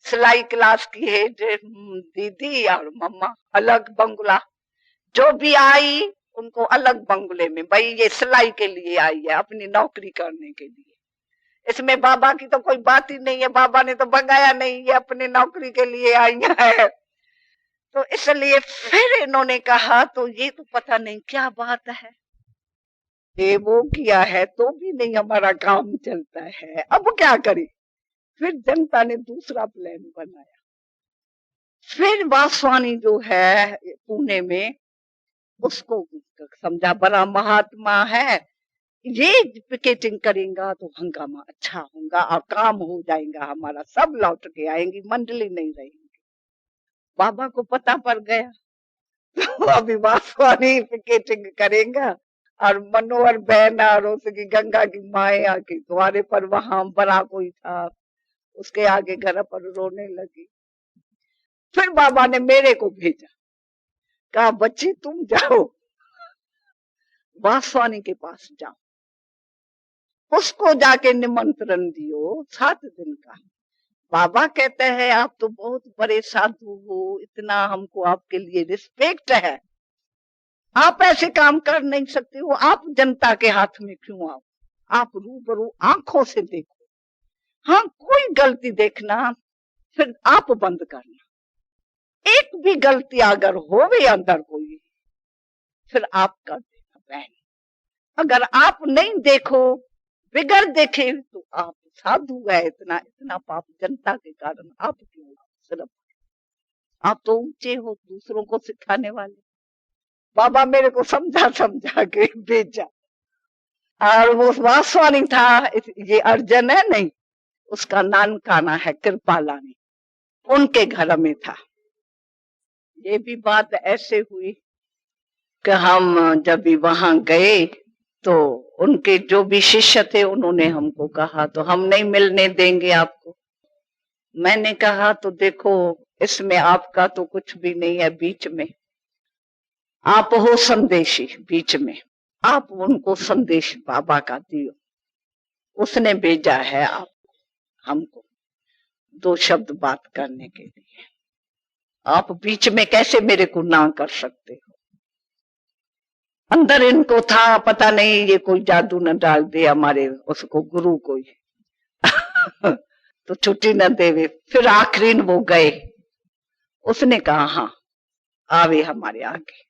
सिलाई क्लास की हेड दीदी, और मम्मा अलग बंगला। जो भी आई उनको अलग बंगले में, भाई ये सिलाई के लिए आई है, अपनी नौकरी करने के लिए। इसमें बाबा की तो कोई बात ही नहीं है, बाबा ने तो भगाया नहीं, ये अपनी नौकरी के लिए आई है। तो इसलिए फिर इन्होंने कहा तो ये तो पता नहीं क्या बात है, ये वो किया है तो भी नहीं हमारा काम चलता है, अब क्या करें। फिर जनता ने दूसरा प्लान बनाया। फिर वासवानी जो है पुणे में, उसको समझा बड़ा महात्मा है, ये पिकेटिंग करेगा तो हंगामा अच्छा होगा और काम हो जाएगा हमारा, सब लौट के आएंगी, मंडली नहीं रहेगी। बाबा को पता पड़ गया, तो अभी वासवानी पिकेटिंग करेगा, और मनोहर बहन और उसकी गंगा की माए आके द्वारे पर, वहां बड़ा कोई था, उसके आगे घर पर रोने लगी। फिर बाबा ने मेरे को भेजा, कहा बच्ची तुम जाओ वासवानी के पास जाओ, उसको जाके निमंत्रण दियो 7 दिन का। बाबा कहते हैं आप तो बहुत बड़े साधु हो, इतना हमको आपके लिए रिस्पेक्ट है, आप ऐसे काम कर नहीं सकते हो, आप जनता के हाथ में क्यों आओ, आप रूबरू आंखों से देखो, हाँ कोई गलती देखना फिर आप बंद करना, एक भी गलती अगर होवे अंदर कोई, फिर आप कर देना बहन। अगर आप नहीं देखो, बिगड़ देखे, तो आप साधु है, इतना इतना पाप जनता के कारण आप क्यों, सिर्फ आप तो ऊंचे हो, दूसरों को सिखाने वाले। बाबा मेरे को समझा समझा के भेजा। और वो वासवानी था, ये अर्जन है नहीं, उसका नानकाना है कृपालानी, उनके घर में था। ये भी बात ऐसे हुई कि हम जब भी वहां गए तो उनके जो भी शिष्य थे उन्होंने हमको कहा तो हम नहीं मिलने देंगे आपको। मैंने कहा तो देखो इसमें आपका तो कुछ भी नहीं है, बीच में आप हो संदेशी, बीच में आप उनको संदेश बाबा का दियो, उसने भेजा है आप हमको 2 शब्द बात करने के लिए, आप बीच में कैसे मेरे को ना कर सकते हो। अंदर इनको था पता नहीं ये कोई जादू न डाल दे हमारे उसको गुरु कोई तो छुट्टी न देवे। फिर आखिरी वो गए, उसने कहा हाँ आवे हमारे आगे।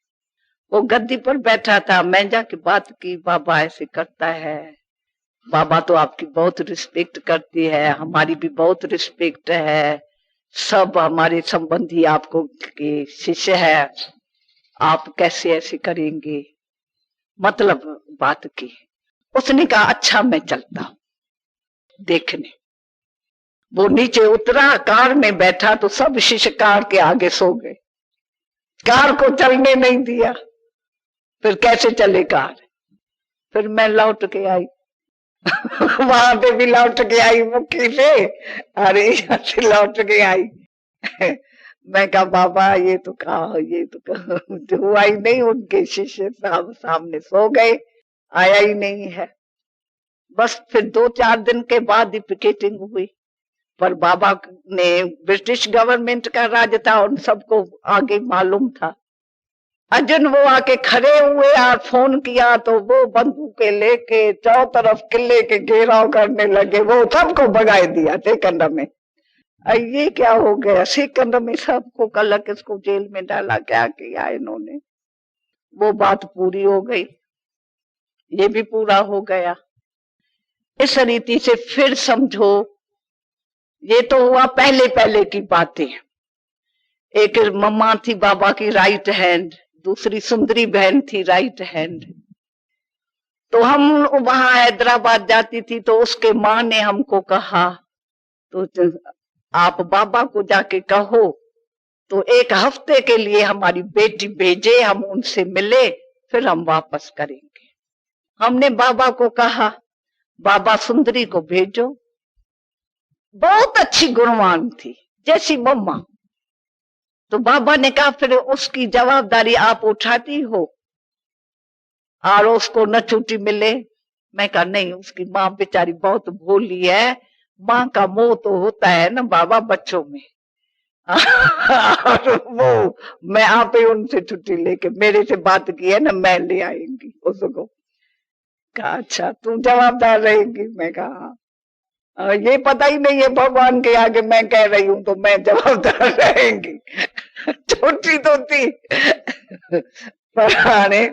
वो गद्दी पर बैठा था, मैं जाके बात की, बाबा ऐसे करता है, बाबा तो आपकी बहुत रिस्पेक्ट करती है, हमारी भी बहुत रिस्पेक्ट है, सब हमारे संबंधी आपको के शिष्य है, आप कैसे ऐसे करेंगे, मतलब बात की। उसने कहा अच्छा मैं चलता हूं देखने। वो नीचे उतरा, कार में बैठा तो सब शिष्य कार के आगे सो गए, कार को चलने नहीं दिया। फिर कैसे चले कार? फिर मैं लौट के आई वहां पे भी लौट के आई मुक्की से, अरे यहाँ से लौट के आई मैं कहा बाबा ये तो कहा, ये तो कहा, हुआ ही नहीं। उनके शिष्य साहब सामने सो गए, आया ही नहीं है। बस फिर 2-4 दिन के बाद ही पिकेटिंग हुई, पर बाबा ने, ब्रिटिश गवर्नमेंट का राज था, उन सबको आगे मालूम था। अर्जुन वो आके खड़े हुए और फोन किया तो वो बंदूकें लेके चारों तरफ किले के घेराव करने लगे, वो सबको भगाए दिया सेकंड में। ये क्या हो गया, सेकंड में सबको कल किसको जेल में डाला, क्या किया इन्होंने। वो बात पूरी हो गई, ये भी पूरा हो गया। इस रीति से फिर समझो, ये तो हुआ पहले पहले की बातें। एक मम्मा थी बाबा की राइट हैंड, दूसरी सुंदरी बहन थी राइट हैंड। तो हम वहां हैदराबाद जाती थी तो उसके माँ ने हमको कहा तो आप बाबा को जाके कहो तो 1 हफ्ते के लिए हमारी बेटी भेजे, हम उनसे मिले, फिर हम वापस करेंगे। हमने बाबा को कहा बाबा सुंदरी को भेजो, बहुत अच्छी गुणवान थी जैसी मम्मा। तो बाबा ने कहा फिर उसकी जवाबदारी आप उठाती हो और उसको न छुट्टी मिले। मैं कहा नहीं, उसकी माँ बेचारी बहुत भोली है, माँ का मोह तो होता है ना बाबा बच्चों में और वो मैं आप ही उनसे छुट्टी लेके, मेरे से बात की है ना, मैं ले आएंगी उसको। कहा अच्छा तू जवाबदार रहेगी? मैं कहा ये पता ही नहीं है भगवान के आगे मैं कह रही हूं तो मैं जवाबदार रहेंगी छोटी तो थी पर आने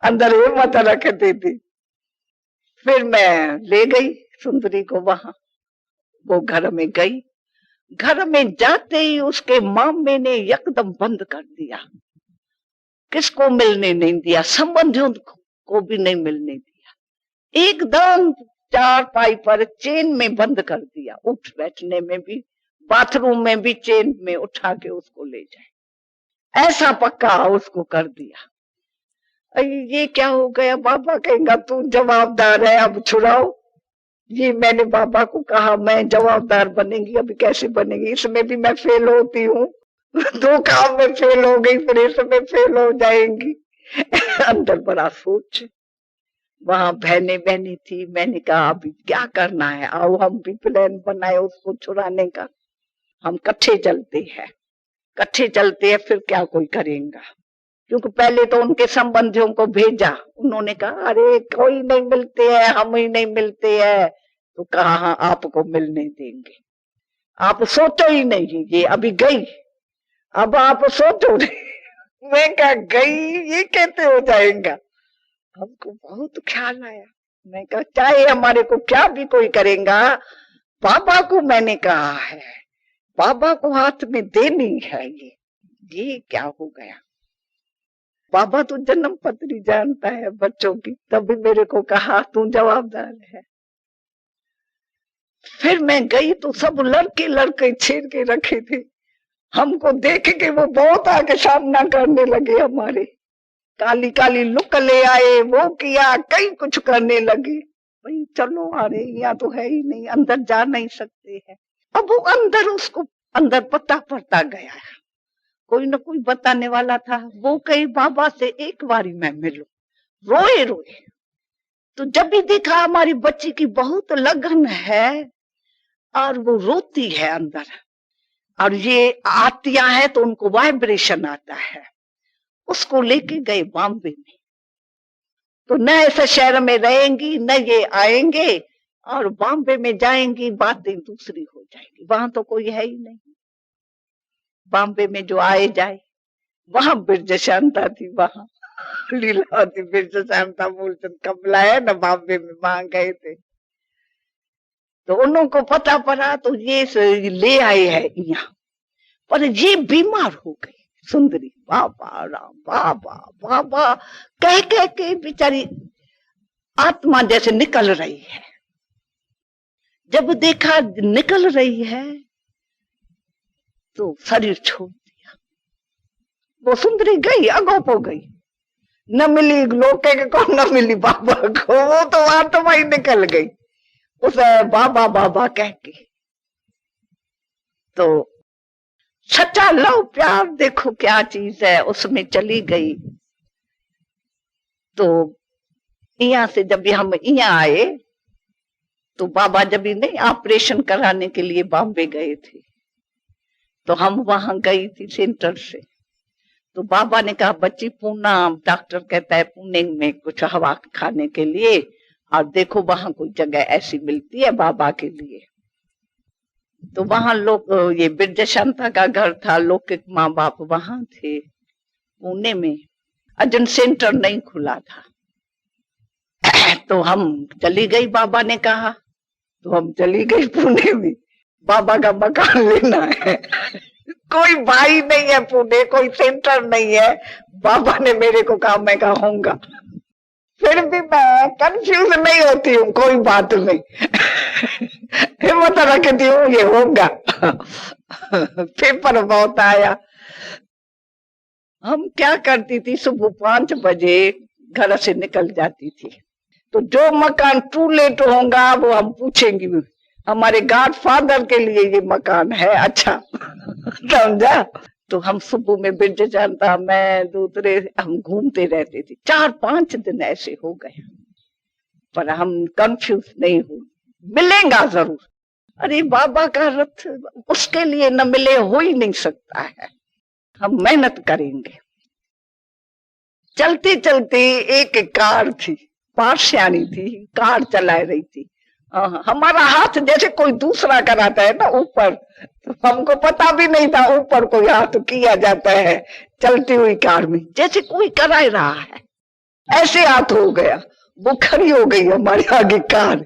अंदर हिम्मत रखती थी। फिर मैं ले गई सुंदरी को वहां, वो घर में गई। घर में जाते ही उसके मामे ने एकदम बंद कर दिया, किसको मिलने नहीं दिया, संबंधियों को भी नहीं मिलने दिया, एकदम चारपाई पर चेन में बंद कर दिया, उठ बैठने में भी, बाथरूम में भी चेन में उठा के उसको ले जाए, ऐसा पक्का उसको कर दिया। ये क्या हो गया? बाबा कहेगा तू जवाबदार है अब छुड़ाओ। ये मैंने बाबा को कहा मैं जवाबदार बनेगी, अभी कैसे बनेगी, इसमें भी मैं फेल होती हूँ 2 काम में फेल हो गई, फिर इसमें फेल हो जाएंगी अंदर बड़ा सोच। वहां बहने थी, मैंने कहा अभी क्या करना है, आओ हम भी प्लान बनाए उसको छुड़ाने का, हम कट्ठे चलते हैं, कट्ठे चलते हैं, फिर क्या कोई करेगा। क्योंकि पहले तो उनके संबंधियों को भेजा, उन्होंने कहा अरे कोई नहीं मिलते हैं, हम ही नहीं मिलते हैं। तो कहा हाँ आपको मिलने देंगे, आप सोचो ही नहीं, ये अभी गई, अब आप सोचो नहीं मैं क्या गई, ये कहते हो जाएगा। हमको बहुत ख्याल आया, मैं कहा चाहे हमारे को क्या भी कोई करेगा, बाबा को मैंने कहा है, बाबा को हाथ में देनी है। ये क्या हो गया? बाबा तो जन्म पत्री जानता है बच्चों की, तभी मेरे को कहा तू जवाबदार है। फिर मैं गई तो सब लड़के लड़के छेड़ के रखे थे, हमको देख के वो बहुत आके सामना करने लगे, हमारे काली काली लुक ले आए, वो किया, कई कुछ करने लगे। भाई चलो, अरे यहाँ तो है ही नहीं, अंदर जा नहीं सकते हैं। अब वो अंदर, उसको अंदर पता पड़ता गया, कोई ना कोई बताने वाला था। वो कही बाबा से एक बारी मैं मिलूं, रोए रोए। तो जब भी देखा हमारी बच्ची की बहुत लगन है और वो रोती है अंदर, और ये आतियां है तो उनको वाइब्रेशन आता है, उसको लेके गए बॉम्बे में। तो न ऐसे शहर में रहेंगी न ये आएंगे, और बॉम्बे में जाएंगी बातें दूसरी हो जाएंगी, वहां तो कोई है ही नहीं। बॉम्बे में जो आए जाए, वहां बिरजा शांता थी, वहां लीलावती बिरजा शांता मूलचंद कमला है ना, बॉम्बे में वहां गए थे। तो उन्हों को पता पड़ा तो ये ले आए है यहाँ, पर ये बीमार हो गई सुंदरी। बाबा राम, बाबा बाबा कह कह के बेचारी आत्मा जैसे निकल रही है। जब देखा निकल रही है तो शरीर छोड़ दिया। वो सुंदरी गई, अगोप हो गई, न मिली लोके को, न मिली बाबा को, वो तो आत्मा ही निकल गई उसे बाबा बाबा कह के। तो सच्चा लव प्यार देखो क्या चीज है, उसमें चली गई। तो यहाँ से जब हम यहाँ आए तो बाबा जब नहीं ऑपरेशन कराने के लिए बॉम्बे गए थे, तो हम वहां गई थी सेंटर से। तो बाबा ने कहा बच्ची पूना, डॉक्टर कहता है पुणे में कुछ हवा खाने के लिए, और देखो वहां कोई जगह ऐसी मिलती है बाबा के लिए। तो वहां लोग, ये बिरजा शांता का घर था, लोग के माँ बाप वहां थे पुणे में, अजन सेंटर नहीं खुला था। तो हम चली गई, बाबा ने कहा, तो हम चली गई पुणे में। बाबा का मकान लेना है, कोई भाई नहीं है पुणे, कोई सेंटर नहीं है। बाबा ने मेरे को कहा, मैं कहूंगा, फिर भी मैं कंफ्यूज नहीं होती हूँ कोई बात में। हिम्मत रखती हूँ ये होगा। पेपर बहुत आया। हम क्या करती थी, सुबह 5 बजे घर से निकल जाती थी। तो जो मकान टू लेट होगा वो हम पूछेंगे, हमारे गॉड फादर के लिए ये मकान है, अच्छा समझा। तो हम सुबह में बिरजा शांता, मैं, दूसरे, हम घूमते रहते थे। 4-5 दिन ऐसे हो गए, पर हम कंफ्यूज नहीं हुए, मिलेगा जरूर। अरे बाबा का रथ उसके लिए न मिले हो ही नहीं सकता है, हम मेहनत करेंगे। चलते चलते एक कार थी, पार्श्यानी थी, कार चला रही थी। हमारा हाथ जैसे कोई दूसरा कराता है ना ऊपर, तो हमको पता भी नहीं था ऊपर कोई हाथ किया जाता है चलती हुई कार में, जैसे कोई करा रहा है ऐसे हाथ हो गया। वो खड़ी हो गई हमारे आगे कार।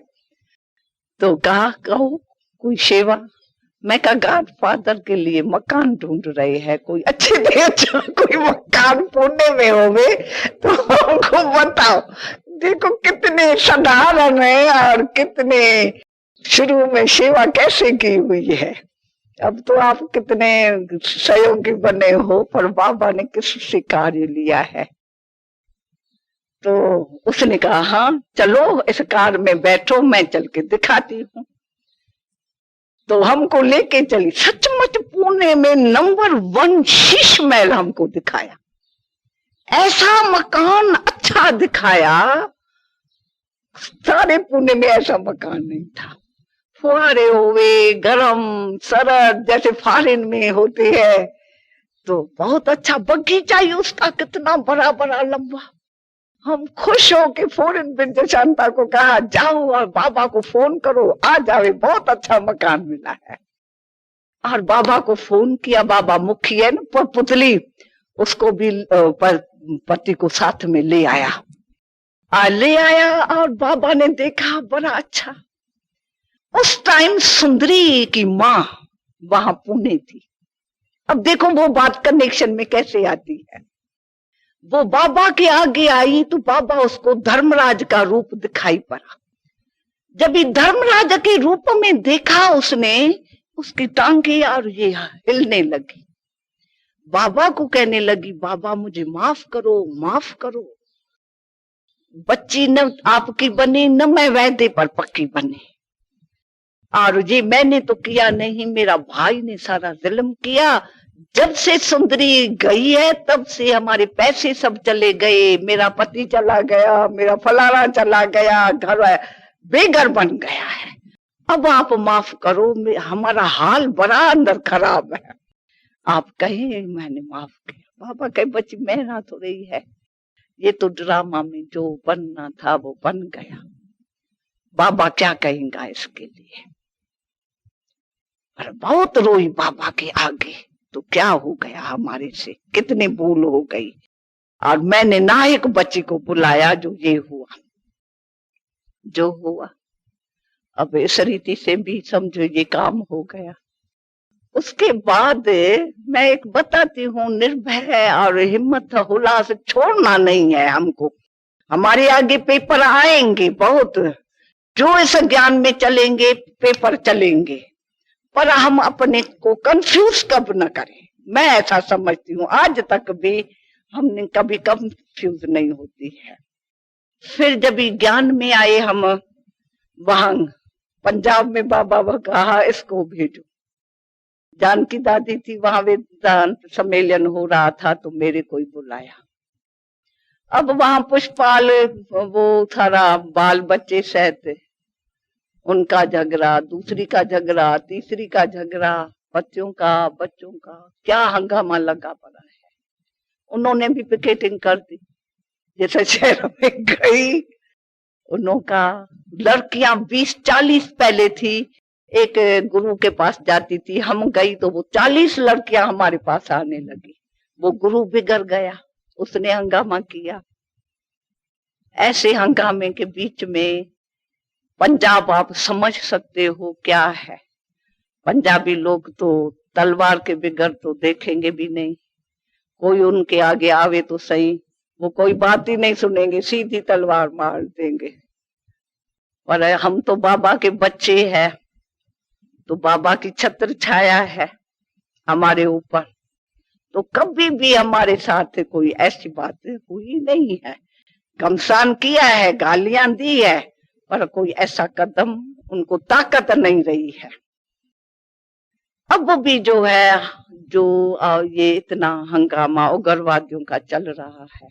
तो कहा, कहो कोई सेवा? मैं कहा गॉड फादर के लिए मकान ढूंढ रहे हैं, कोई अच्छे से अच्छा कोई मकान पुणे में होवे तो हमको बताओ। देखो कितने साधारण है और कितने शुरू में सेवा कैसे की हुई है। अब तो आप कितने सहयोगी बने हो, पर बाबा ने किससे कार्य लिया है। तो उसने कहा, हाँ चलो इस कार में बैठो, मैं चल के दिखाती हूँ। तो हमको लेके चली, सचमुच पुणे में नंबर 1 शीश महल हमको दिखाया। ऐसा मकान अच्छा दिखाया, सारे पुणे में ऐसा मकान नहीं था। फुहारे हुए, गरम सरद जैसे फॉरेन में होते हैं। तो बहुत अच्छा बगीचा ही उसका, कितना बड़ा बड़ा लंबा। हम खुश हो के फौरन बिरजा शांता को कहा, जाओ और बाबा को फोन करो, आ जावे, बहुत अच्छा मकान मिला है। और बाबा को फोन किया। बाबा मुखी है ना पुतली, उसको भी पति को साथ में ले आया। और बाबा ने देखा, बड़ा अच्छा। उस टाइम सुंदरी की माँ वहां पुणे थी। अब देखो वो बात कनेक्शन में कैसे आती है। वो बाबा के आगे आई तो बाबा उसको धर्मराज का रूप दिखाई पड़ा। जब ये धर्मराज के रूप में देखा उसने, उसकी टांगे और ये हिलने लगी। बाबा को कहने लगी, बाबा मुझे माफ करो, माफ करो। बच्ची न आपकी बनी, न मैं वायदे पर पक्की बनी, और ये मैंने तो किया नहीं, मेरा भाई ने सारा जुल्म किया। जब से सुंदरी गई है तब से हमारे पैसे सब चले गए, मेरा पति चला गया, मेरा फलाना चला गया, घर बेघर बन गया है। अब आप माफ करो, हमारा हाल बड़ा अंदर खराब है, आप कहें मैंने माफ किया। बाबा कहे, बच्ची मेहनत हो रही है, ये तो ड्रामा में जो बनना था वो बन गया, बाबा क्या कहेंगा इसके लिए। पर बहुत रोई बाबा के आगे। तो क्या हो गया हमारे से, कितनी भूल हो गई। और मैंने नायक बच्ची को बुलाया, जो ये हुआ जो हुआ। अब इस रीति से भी समझो ये काम हो गया। उसके बाद मैं एक बताती हूँ, निर्भय और हिम्मत हुलास छोड़ना नहीं है हमको। हमारे आगे पेपर आएंगे बहुत, जो इस ज्ञान में चलेंगे पेपर चलेंगे, पर हम अपने को कंफ्यूज कब न करें। मैं ऐसा समझती हूँ, आज तक भी हमने कभी कंफ्यूज नहीं होती है। फिर जब ज्ञान में आए हम, वहां पंजाब में बाबा कहा इसको भेजो। जानकी दादी थी वहां, वेदांत सम्मेलन हो रहा था, तो मेरे को ही बुलाया। अब वहां पुष्पाल वो सारा बाल बच्चे सहते, उनका झगड़ा, दूसरी का झगड़ा, तीसरी का झगड़ा, बच्चों का क्या हंगामा लगा पड़ा है। उन्होंने भी पिकेटिंग कर दी, जैसे शहर में गई उनका। लड़कियां 20-40 पहले थी, एक गुरु के पास जाती थी, हम गई तो वो 40 लड़कियां हमारे पास आने लगी। वो गुरु बिगड़ गया, उसने हंगामा किया। ऐसे हंगामे के बीच में पंजाब आप समझ सकते हो क्या है। पंजाबी लोग तो तलवार के बिगड़ तो देखेंगे भी नहीं। कोई उनके आगे आवे तो सही, वो कोई बात ही नहीं सुनेंगे, सीधी तलवार मार देंगे। पर हम तो बाबा के बच्चे हैं, तो बाबा की छत्र छाया है हमारे ऊपर, तो कभी भी हमारे साथ कोई ऐसी बात हुई नहीं है। घमसान किया है, गालियां दी है, पर कोई ऐसा कदम उनको ताकत नहीं रही है। अब भी जो है, जो ये इतना हंगामा उग्रवादियों का चल रहा है,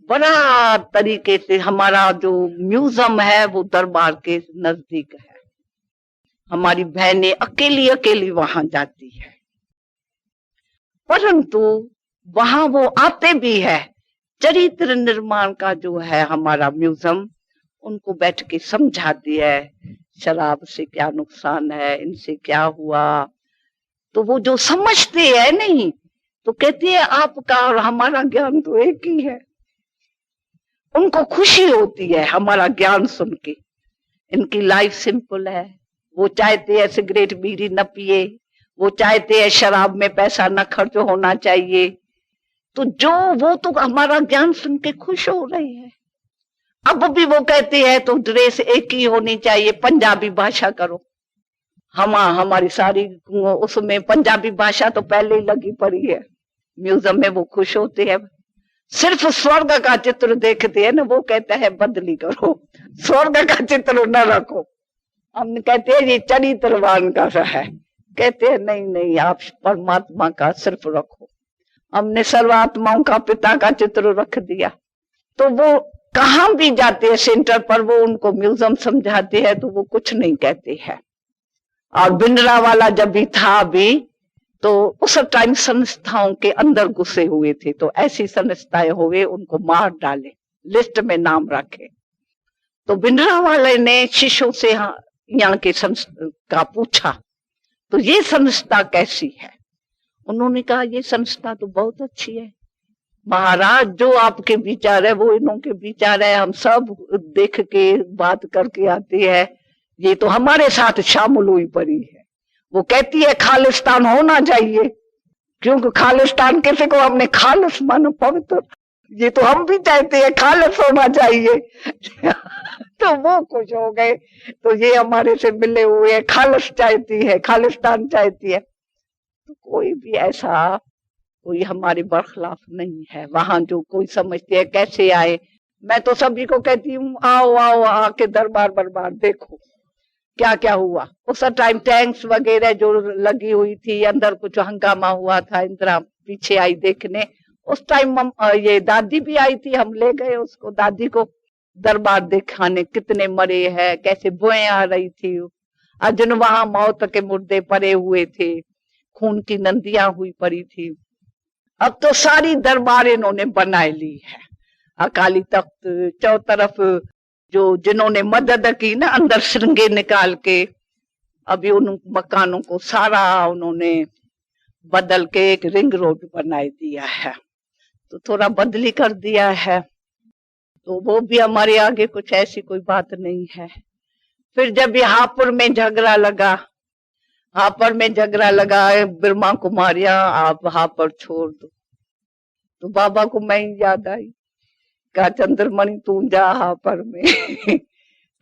बड़ा तरीके से हमारा जो म्यूजियम है वो दरबार के नजदीक है। हमारी बहनें अकेली अकेली वहां जाती है, परंतु वहां वो आते भी है। चरित्र निर्माण का जो है हमारा म्यूजियम, उनको बैठ के समझाती है शराब से क्या नुकसान है, इनसे क्या हुआ। तो वो जो समझते हैं नहीं, तो कहते हैं आपका और हमारा ज्ञान तो एक ही है। उनको खुशी होती है हमारा ज्ञान सुन के। इनकी लाइफ सिंपल है, वो चाहते हैं सिगरेट बीड़ी न पिए, वो चाहते हैं शराब में पैसा न खर्च होना चाहिए। तो जो वो तो हमारा ज्ञान सुन के खुश हो रहे हैं। अब भी वो कहते हैं तो ड्रेस एक ही होनी चाहिए, पंजाबी भाषा करो। हमारी सारी उसमें पंजाबी भाषा तो पहले ही लगी पड़ी है। म्यूजियम में वो खुश होते हैं। सिर्फ स्वर्ग का चित्र देखते हैं ना, वो कहता है बदली करो, स्वर्ग का चित्र न रखो। हम कहते हैं ये चरित्रवान का है, कहते हैं नहीं नहीं आप परमात्मा का सिर्फ रखो। हमने सर्वात्माओं का पिता का चित्र रख दिया। तो वो कहां भी जाते हैं सेंटर पर, वो उनको म्यूजियम समझाते हैं, तो वो कुछ नहीं कहते हैं। और भिंडरा वाला जब भी था भी, तो उस टाइम संस्थाओं के अंदर घुसे हुए थे, तो ऐसी संस्थाएं हुए उनको मार डाले, लिस्ट में नाम रखे। तो भिंडरा वाले ने शिष्यों से यहाँ के संस्था का पूछा, तो ये संस्था कैसी है? उन्होंने कहा ये संस्था तो बहुत अच्छी है महाराज, जो आपके विचार है वो इन्हों के विचार है, हम सब देख के बात करके आते हैं, ये तो हमारे साथ शामिल हुई पड़ी है। वो कहती है खालिस्तान होना चाहिए, क्योंकि खालिस्तान किसी को हमने खालिस मानो पवित्र, ये तो हम भी चाहते हैं खालिस होना चाहिए। तो वो खुश हो गए, तो ये हमारे से मिले हुए हैं, खालिस चाहती है, खालिस्तान चाहती है। तो कोई भी ऐसा कोई हमारे बरखिलाफ नहीं है। वहां जो कोई समझते है कैसे आए, मैं तो सभी को कहती हूँ आओ आओ आके दरबार बरबार देखो क्या क्या हुआ। उस टाइम टैंक्स वगैरह जो लगी हुई थी, अंदर कुछ हंगामा हुआ था, इंदिरा पीछे आई देखने। उस टाइम ये दादी भी आई थी, हम ले गए उसको, दादी को दरबार दिखाने, कितने मरे हैं, कैसे बुएं आ रही थी। अर्जुन वहां मौत के मुर्दे पड़े हुए थे, खून की नदियां हुई पड़ी थी। अब तो सारी दरबार इन्होंने बनाए ली है, अकाली तख्त चौतरफ, जो जिन्होंने मदद की ना अंदर श्रृंगे निकाल के, अभी उन मकानों को सारा उन्होंने बदल के एक रिंग रोड बना दिया है, तो थोड़ा बदली कर दिया है, तो वो भी हमारे आगे कुछ ऐसी कोई बात नहीं है। फिर जब हापुड़ में झगड़ा लगा, हापुड़ में झगड़ा लगा, ब्रह्मा कुमारियां आप हापुड़ छोड़ दो, तो बाबा को मैं याद आई, कहा चंद्रमणि तू जा हापुड़ में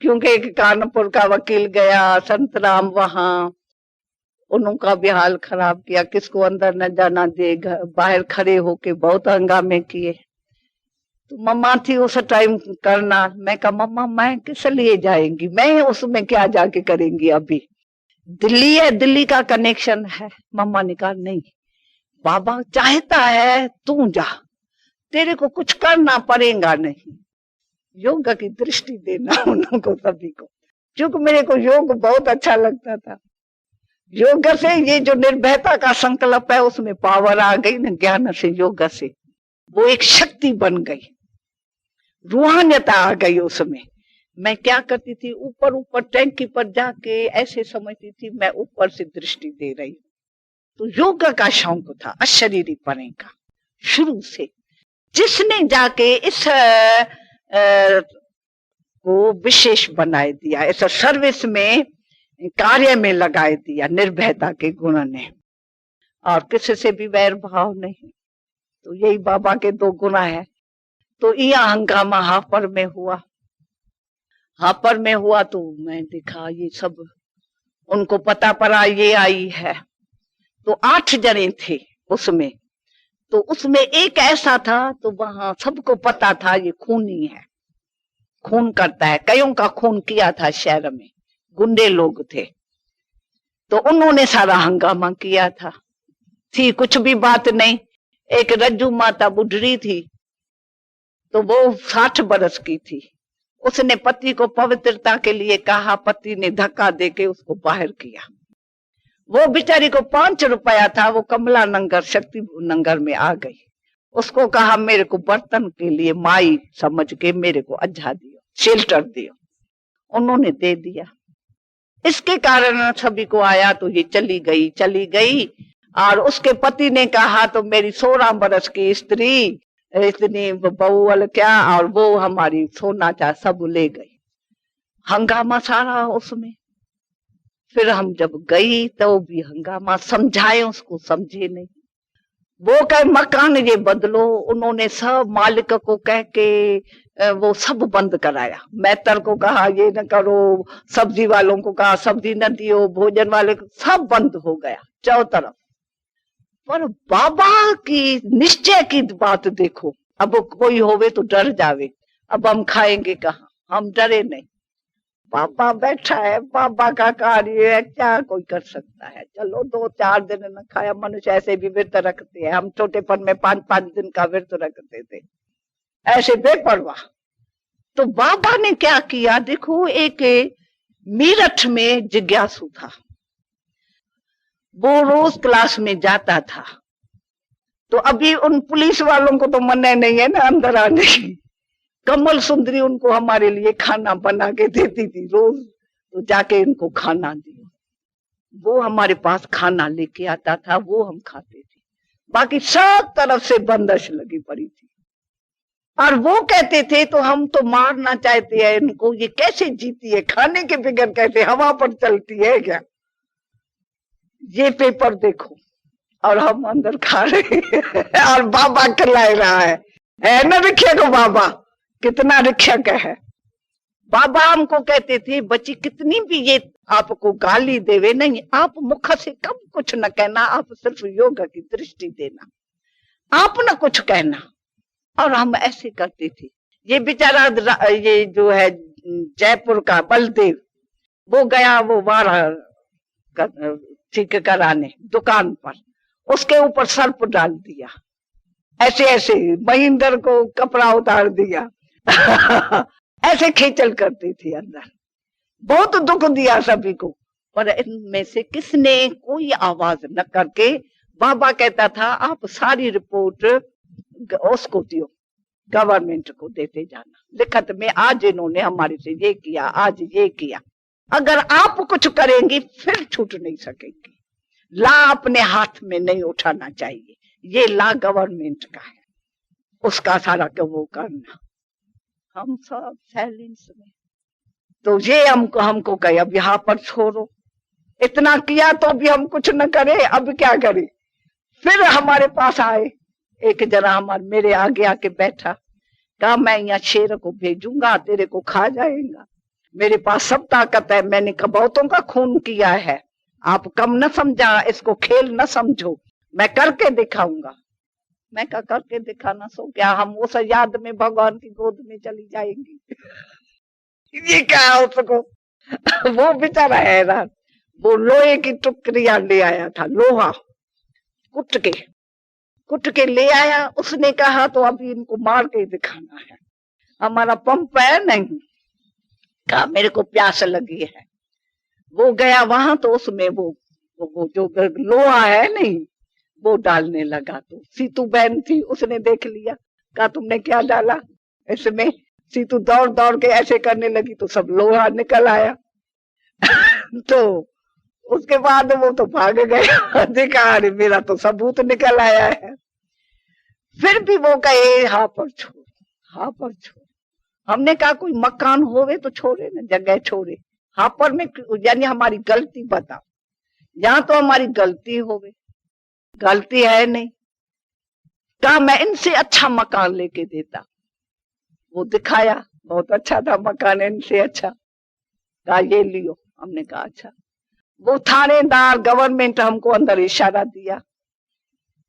क्योंकि एक कानपुर का वकील गया, संतराम वहां, उनका भी हाल खराब किया, किसको अंदर न जाना दे, बाहर खड़े होके बहुत हंगामे किए। तो मम्मा थी उस टाइम करना, मैं कहा मम्मा मैं किस लिए जाएंगी, मैं उसमें क्या जाके करेंगी, अभी दिल्ली है, दिल्ली का कनेक्शन है। मम्मा ने कहा नहीं, बाबा चाहता है तू जा, तेरे को कुछ करना पड़ेगा नहीं। योग की दृष्टि देना उनको सभी को, क्योंकि मेरे को योग बहुत अच्छा लगता था। योग से ये जो निर्भयता का संकल्प है उसमें पावर आ गई ना, ज्ञान से, योग से वो एक शक्ति बन गई, रूहानियत आ गई उसमें। मैं क्या करती थी, ऊपर ऊपर टैंकी पर जाके ऐसे समझती थी मैं ऊपर से दृष्टि दे रही हूं। तो योग का शौक था अशरीरी पने का शुरू से, जिसने जाके इस को विशेष बनाए दिया, ऐसा सर्विस में, कार्य में लगाए दिया निर्भयता के गुण ने, और किसी से भी वैर भाव नहीं। तो यही बाबा के दो गुना है। तो यह हंगामा हापुड़ में हुआ, हापुड़ में हुआ तो मैं देखा ये सब, उनको पता पड़ा ये आई है, तो 8 जने थे उसमें। तो उसमें एक ऐसा था, तो वहां सबको पता था ये खूनी है, खून करता है, कईयों का खून किया था शहर में, गुंडे लोग थे। तो उन्होंने सारा हंगामा किया था, थी कुछ भी बात नहीं। एक रज्जू माता बुढ़ी थी, तो वो 60 बरस की थी, उसने पति को पवित्रता के लिए कहा, पति ने धक्का देके उसको बाहर किया। वो बेचारी को 5 रुपया था, वो कमला नगर, शक्ति नगर में आ गई, उसको कहा मेरे को बर्तन के लिए माई समझ के मेरे को अज्जा दियो, शेल्टर दियो, उन्होंने दे दिया। इसके कारण सभी को आया, तो ये चली गई। और उसके पति ने कहा तो मेरी 16 बरस की स्त्री, इतनी बहू क्या, और वो हमारी सोना चा सब ले गई। हंगामा सारा उसमें। फिर हम जब गई तो भी हंगामा, समझाए उसको, समझे नहीं। वो कहे मकान ये बदलो, उन्होंने सब मालिक को कह के वो सब बंद कराया। मैतर को कहा ये न करो, सब्जी वालों को कहा सब्जी न दियो, भोजन वाले को, सब बंद हो गया चारों तरफ। पर बाबा की निश्चय की बात देखो, अब कोई होवे तो डर जावे, अब हम खाएंगे कहाँ, हम डरे नहीं, बाबा बैठा है, बाबा का कार्य है, क्या कोई कर सकता है। चलो 2-4 दिन न खाया, मनुष्य ऐसे भी व्रत रखते हैं, हम छोटेपन में 5-5 दिन का व्रत रखते थे, ऐसे बेपरवाह। तो बाबा ने क्या किया देखो, एक मेरठ में जिज्ञासु था, वो रोज क्लास में जाता था। तो अभी उन पुलिस वालों को तो मना नहीं है ना अंदर आने की, कमल सुंदरी उनको हमारे लिए खाना बना के देती थी रोज, तो जाके इनको खाना दियो। वो हमारे पास खाना लेके आता था, वो हम खाते थे, बाकी सब तरफ से बंदिश लगी पड़ी थी। और वो कहते थे तो हम तो मारना चाहते हैं इनको, ये कैसे जीती है, खाने के बगैर कैसे हवा पर चलती है क्या, ये पेपर देखो, और हम अंदर खा रहे हैं और बाबा खिलाए रहा है ना रिक्शा को, बाबा कितना रिक्शक है। बाबा हमको कहते थे बच्ची कितनी भी ये आपको गाली देवे नहीं, आप मुख से कम कुछ न कहना, आप सिर्फ योग की दृष्टि देना, आप न कुछ कहना। और हम ऐसे करते थे। ये बेचारा ये जो है जयपुर का बलदेव, वो गया वो वारा ठीक कराने दुकान पर, उसके ऊपर सर्प डाल दिया, ऐसे ऐसे महेंद्र को कपड़ा उतार दिया ऐसे खेचल करती थी अंदर, बहुत दुख दिया सभी को। पर इनमें से किसने कोई आवाज न करके, बाबा कहता था आप सारी रिपोर्ट उसको दियो, गवर्नमेंट को देते जाना, लिखत में आज इन्होंने हमारे से ये किया, आज ये किया। अगर आप कुछ करेंगी फिर छूट नहीं सकेंगी, ला अपने हाथ में नहीं उठाना चाहिए, ये ला गवर्नमेंट का है, उसका सारा के वो करना। हम सब साइलेंस में। तो ये हमको कहे अब यहाँ पर छोड़ो, इतना किया तो भी हम कुछ न करे, अब क्या करे। फिर हमारे पास आए एक जना, हमारे मेरे आगे आके बैठा, कहा मैं यहाँ शेर को भेजूंगा, तेरे को खा जाएगा, मेरे पास सब ताकत है, मैंने बहुतों का खून किया है, आप कम न समझा, इसको खेल न समझो, मैं करके दिखाऊंगा। मैं कहा करके दिखाना सो क्या, हम उस याद में भगवान की गोद में चली जाएंगी। ये क्या उसको, वो बेचारा हैरान, वो लोहे की टुकड़ियां ले आया था, लोहा कुट के ले आया। उसने कहा तो अभी इनको मार के दिखाना है, हमारा पंप है नहीं। कहा मेरे को प्यास लगी है। वो गया वहां तो उसमें वो जो लोहा है नहीं वो डालने लगा। तो सीतू बहन थी, उसने देख लिया, कहा तुमने क्या डाला इसमें। सीतू दौड़ दौड़ के ऐसे करने लगी तो सब लोहा निकल आया। तो उसके बाद वो तो भाग गया, देखा अरे मेरा तो सबूत निकल आया है। फिर भी वो कहे हाँ पर छोड़, हाँ पर छोड़। हमने कहा कोई मकान होवे तो छोड़े ना, जगह छोड़े, हाँ पर में यानी हमारी गलती बताओ, यहाँ तो हमारी गलती होवे, गलती है नहीं। कहा मैं इनसे अच्छा मकान लेके देता। वो दिखाया, बहुत अच्छा था मकान, इनसे अच्छा। कहा ये लियो। हमने कहा अच्छा। वो थानेदार गवर्नमेंट हमको अंदर इशारा दिया,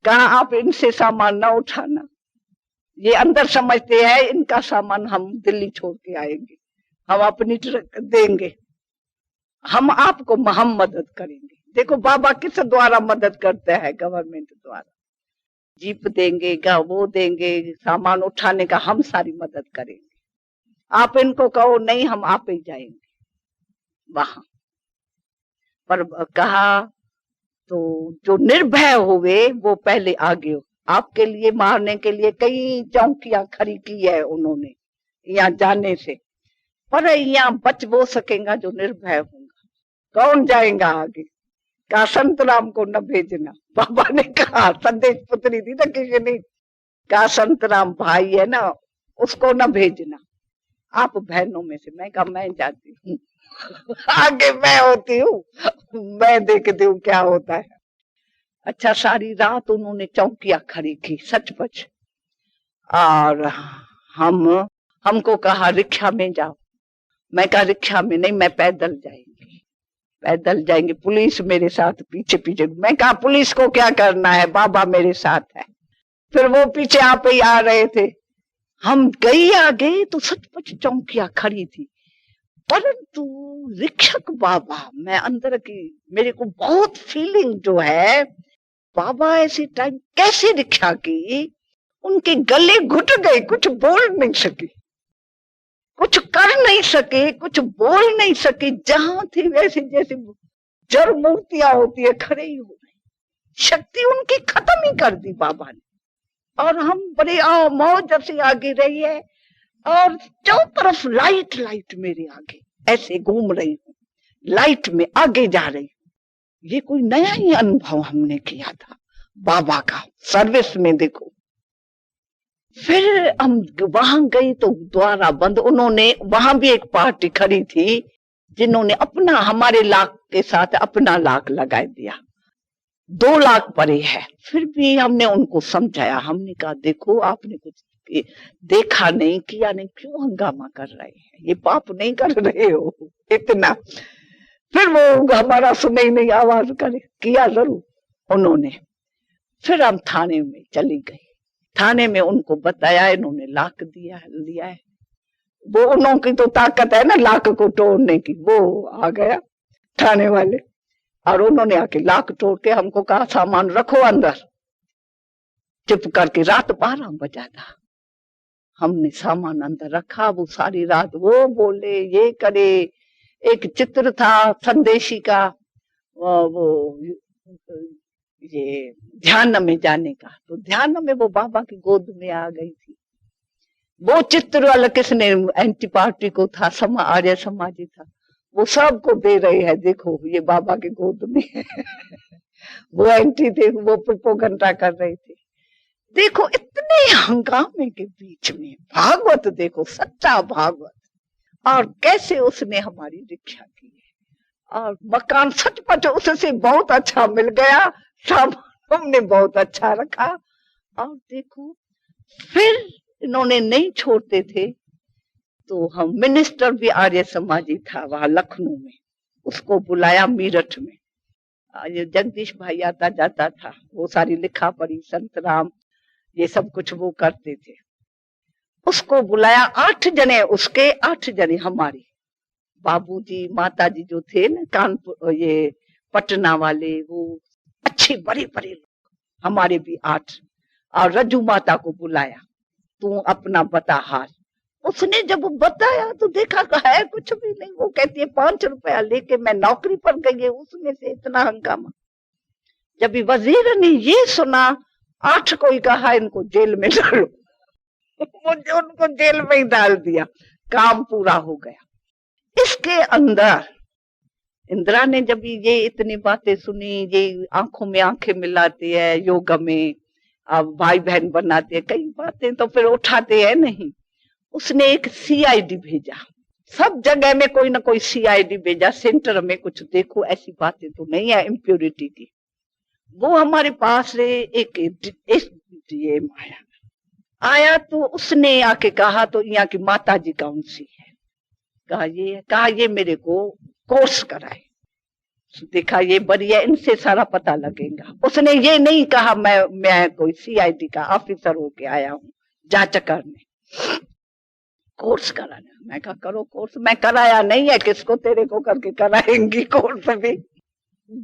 कहा आप इनसे सामान ना उठाना, ये अंदर समझते हैं इनका सामान हम दिल्ली छोड़ के आएंगे, हम अपनी ट्रक देंगे, हम आपको हम मदद करेंगे। देखो बाबा किस द्वारा मदद करते हैं, गवर्नमेंट द्वारा, जीप देंगे, वो देंगे, सामान उठाने का हम सारी मदद करेंगे। आप इनको कहो नहीं, हम आप ही जाएंगे वहां पर। कहा तो जो निर्भय हुए वो पहले आगे हो, आपके लिए मारने के लिए कई चौकियां खड़ी की है उन्होंने यहाँ जाने से, पर यहाँ बच वो सकेगा जो निर्भय होगा। कौन जाएगा आगे? कहा संतराम को न भेजना। बाबा ने कहा, संदेश पुत्री थी ना किसी ने, कहा संतराम भाई है ना, उसको न भेजना, आप बहनों में से। मैं कहा मैं जाती हूँ, आगे मैं होती हूँ, मैं देखती हूँ क्या होता है। अच्छा सारी रात उन्होंने चौकियां खड़ी की सचपच, और हमको कहा रिक्शा में जाओ। मैं कहा रिक्शा में नहीं, मैं पैदल जाएंगे, पुलिस मेरे साथ पीछे पीछे। मैं कहा पुलिस को क्या करना है, बाबा मेरे साथ है। फिर वो पीछे आप ही आ रहे थे, हम गई आगे तो सचपच चौकियां खड़ी थी, परंतु रिक्शक बाबा, मैं अंदर की मेरे को बहुत फीलिंग जो है, बाबा ऐसे टाइम कैसे रिक्शा की, उनके गले घुट गए, कुछ बोल नहीं सके, कुछ कर नहीं सके, कुछ बोल नहीं सके, जहां थी वैसे जैसे जड़ मूर्तियां होती है खड़े ही हो गई, शक्ति उनकी खत्म ही कर दी बाबा ने। और हम बड़े मौज से आगे रही है, और चारों तरफ लाइट लाइट मेरे आगे ऐसे घूम रही हूँ, लाइट में आगे जा रही हूँ। ये कोई नया ही अनुभव हमने किया था बाबा का सर्विस में। देखो फिर हम वहां गई तो द्वारा बंद, उन्होंने वहां भी एक पार्टी खड़ी थी जिन्होंने अपना हमारे लाख के साथ अपना लाख लगा दिया, 2 लाख परे है। फिर भी हमने उनको समझाया, हमने कहा देखो आपने कुछ देखा नहीं, किया नहीं, क्यों हंगामा कर रहे हैं, ये पाप नहीं कर रहे हो इतना। फिर वो हमारा सुने ही नहीं, आवाज करे किया जरूर उन्होंने। फिर हम थाने में चली गई, थाने में उनको बताया, इन्होंने लाख लिया है। वो उन्होंने तो ताकत है ना लाख को तोड़ने की, वो आ गया थाने वाले, और उन्होंने आके लाख तोड़ के हमको कहा सामान रखो अंदर। चुप करके रात 12 बजा था, हमने सामान अंदर रखा। वो सारी रात वो बोले ये करे। एक चित्र था संदेशी का, वो ये ध्यान में जाने का, तो ध्यान में वो बाबा की गोद में आ गई थी। वो चित्र वाला किसने, एंटी पार्टी को था, आर्य समाजी था, वो सबको दे रहे हैं, देखो ये बाबा की गोद में है। वो एंटी थे, वो प्रोपोगंडा कर रहे थे। देखो इतने हंगामे के बीच में भागवत देखो, सच्चा भागवत, और कैसे उसने हमारी रक्षा की है। और मकान सचपच उससे बहुत अच्छा मिल गया, सब हमने बहुत अच्छा रखा। और देखो फिर इन्होंने नहीं छोड़ते थे, तो हम मिनिस्टर भी आर्य समाजी था वहां लखनऊ में, उसको बुलाया मीरठ में। ये जगदीश भाई आता जाता था, वो सारी लिखा पढ़ी संत राम ये सब कुछ वो करते थे। उसको बुलाया, 8 जने उसके, 8 जने हमारे, बाबूजी माताजी जो थे ना कानपुर ये पटना वाले, वो अच्छे बड़े बड़े लोग, हमारे भी 8। और रज्जू माता को बुलाया, तू अपना बता हाल। उसने जब बताया तो देखा है कुछ भी नहीं। वो कहती है 5 रुपया लेके मैं नौकरी पर गई है, उसमें से इतना हंगामा। जब वजीर ने ये सुना, 8 को ही कहा इनको जेल में डालो। मुझे उनको जेल में ही डाल दिया, काम पूरा हो गया। इसके अंदर इंदिरा ने जब ये इतनी बातें सुनी, ये आंखों में आंखें मिलाती है, योग में अब भाई बहन बनाते हैं, कई बातें तो फिर उठाते हैं नहीं। उसने एक सीआईडी भेजा, सब जगह में कोई ना कोई सीआईडी भेजा, सेंटर में कुछ देखो ऐसी बातें तो नहीं है इम्प्योरिटी की। वो हमारे पास एक डीएम आया तो उसने आके कहा, तो यहाँ की माता जी कौन सी है, कहा ये मेरे को कोर्स कराए। देखा ये बढ़िया, इनसे सारा पता लगेगा। उसने ये नहीं कहा मैं कोई सीआईडी का ऑफिसर होके आया हूँ जांच करने, कोर्स कराना। मैं कहा करो कोर्स, मैं कराया नहीं है, किसको तेरे को करके कराएंगी कोर्स भी।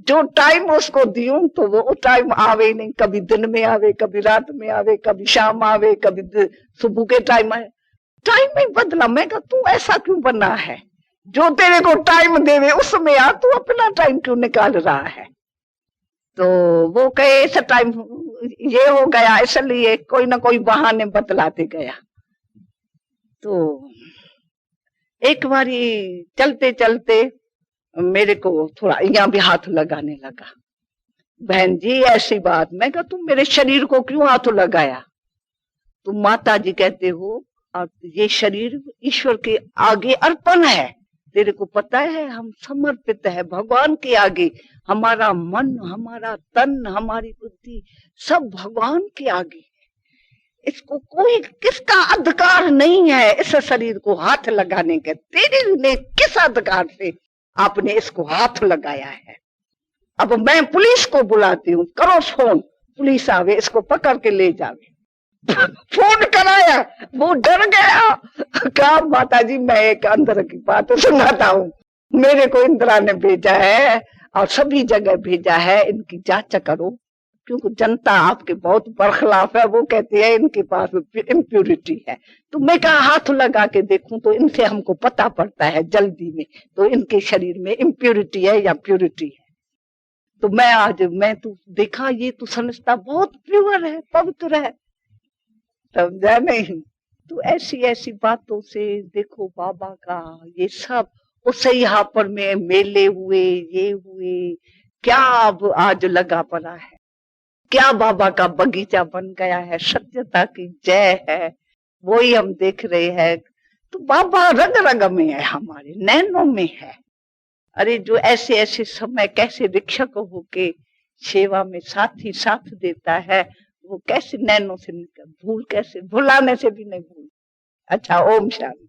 जो टाइम उसको दियूं तो वो टाइम आवे नहीं, कभी दिन में आवे, कभी रात में आवे, कभी शाम आवे, कभी सुबह के टाइम आए, टाइम में बदला। मैं कहा तू ऐसा क्यों बना है, जो तेरे को टाइम देवे उसमें आ, तू अपना टाइम क्यों निकाल रहा है। तो वो कहे ऐसा टाइम ये हो गया, इसलिए कोई ना कोई बहाने बतलाते गया। तो एक बारी चलते चलते मेरे को थोड़ा यहाँ भी हाथ लगाने लगा, बहन जी ऐसी बात। मैं कहा तुम मेरे शरीर को क्यों हाथ लगाया, तुम माता जी कहते हो, और ये शरीर ईश्वर के आगे अर्पण है, तेरे को पता है हम समर्पित है भगवान के आगे। हमारा मन, हमारा तन, हमारी बुद्धि सब भगवान के आगे है। इसको कोई, किसका अधिकार नहीं है इस शरीर को हाथ लगाने के। तेरे ने किस अधिकार से आपने इसको हाथ लगाया है। अब मैं पुलिस को बुलाती हूँ, करो फोन, पुलिस आवे इसको पकड़ के ले जावे। फोन कराया, वो डर गया, कहा माता जी मैं एक अंदर की बात सुनाता हूँ, मेरे को इंदिरा ने भेजा है और सभी जगह भेजा है, इनकी जांच करो, क्योंकि जनता आपके बहुत बरखिलाफ है। वो कहती है इनके पास इम्प्योरिटी है। तो मैं कहा हाथ लगा के देखूं तो इनसे हमको पता पड़ता है जल्दी में, तो इनके शरीर में इम्प्योरिटी है या प्योरिटी है। तो मैं तू देखा, ये तो समझता बहुत प्योर है, पवित्र है, समझा नहीं। तो ऐसी ऐसी बातों से देखो बाबा का ये सब, उसे यहाँ पर में मेले हुए, ये हुए, क्या अब आज लगा पड़ा है, क्या बाबा का बगीचा बन गया है। सत्यता की जय है, वही हम देख रहे हैं। तो बाबा रग रग में है, हमारे नैनों में है। अरे जो ऐसे ऐसे समय कैसे रिक्षक होके सेवा में साथ ही साथ देता है, वो कैसे नैनों से भूल, कैसे भुलाने से भी नहीं भूल। अच्छा, ओम शांति।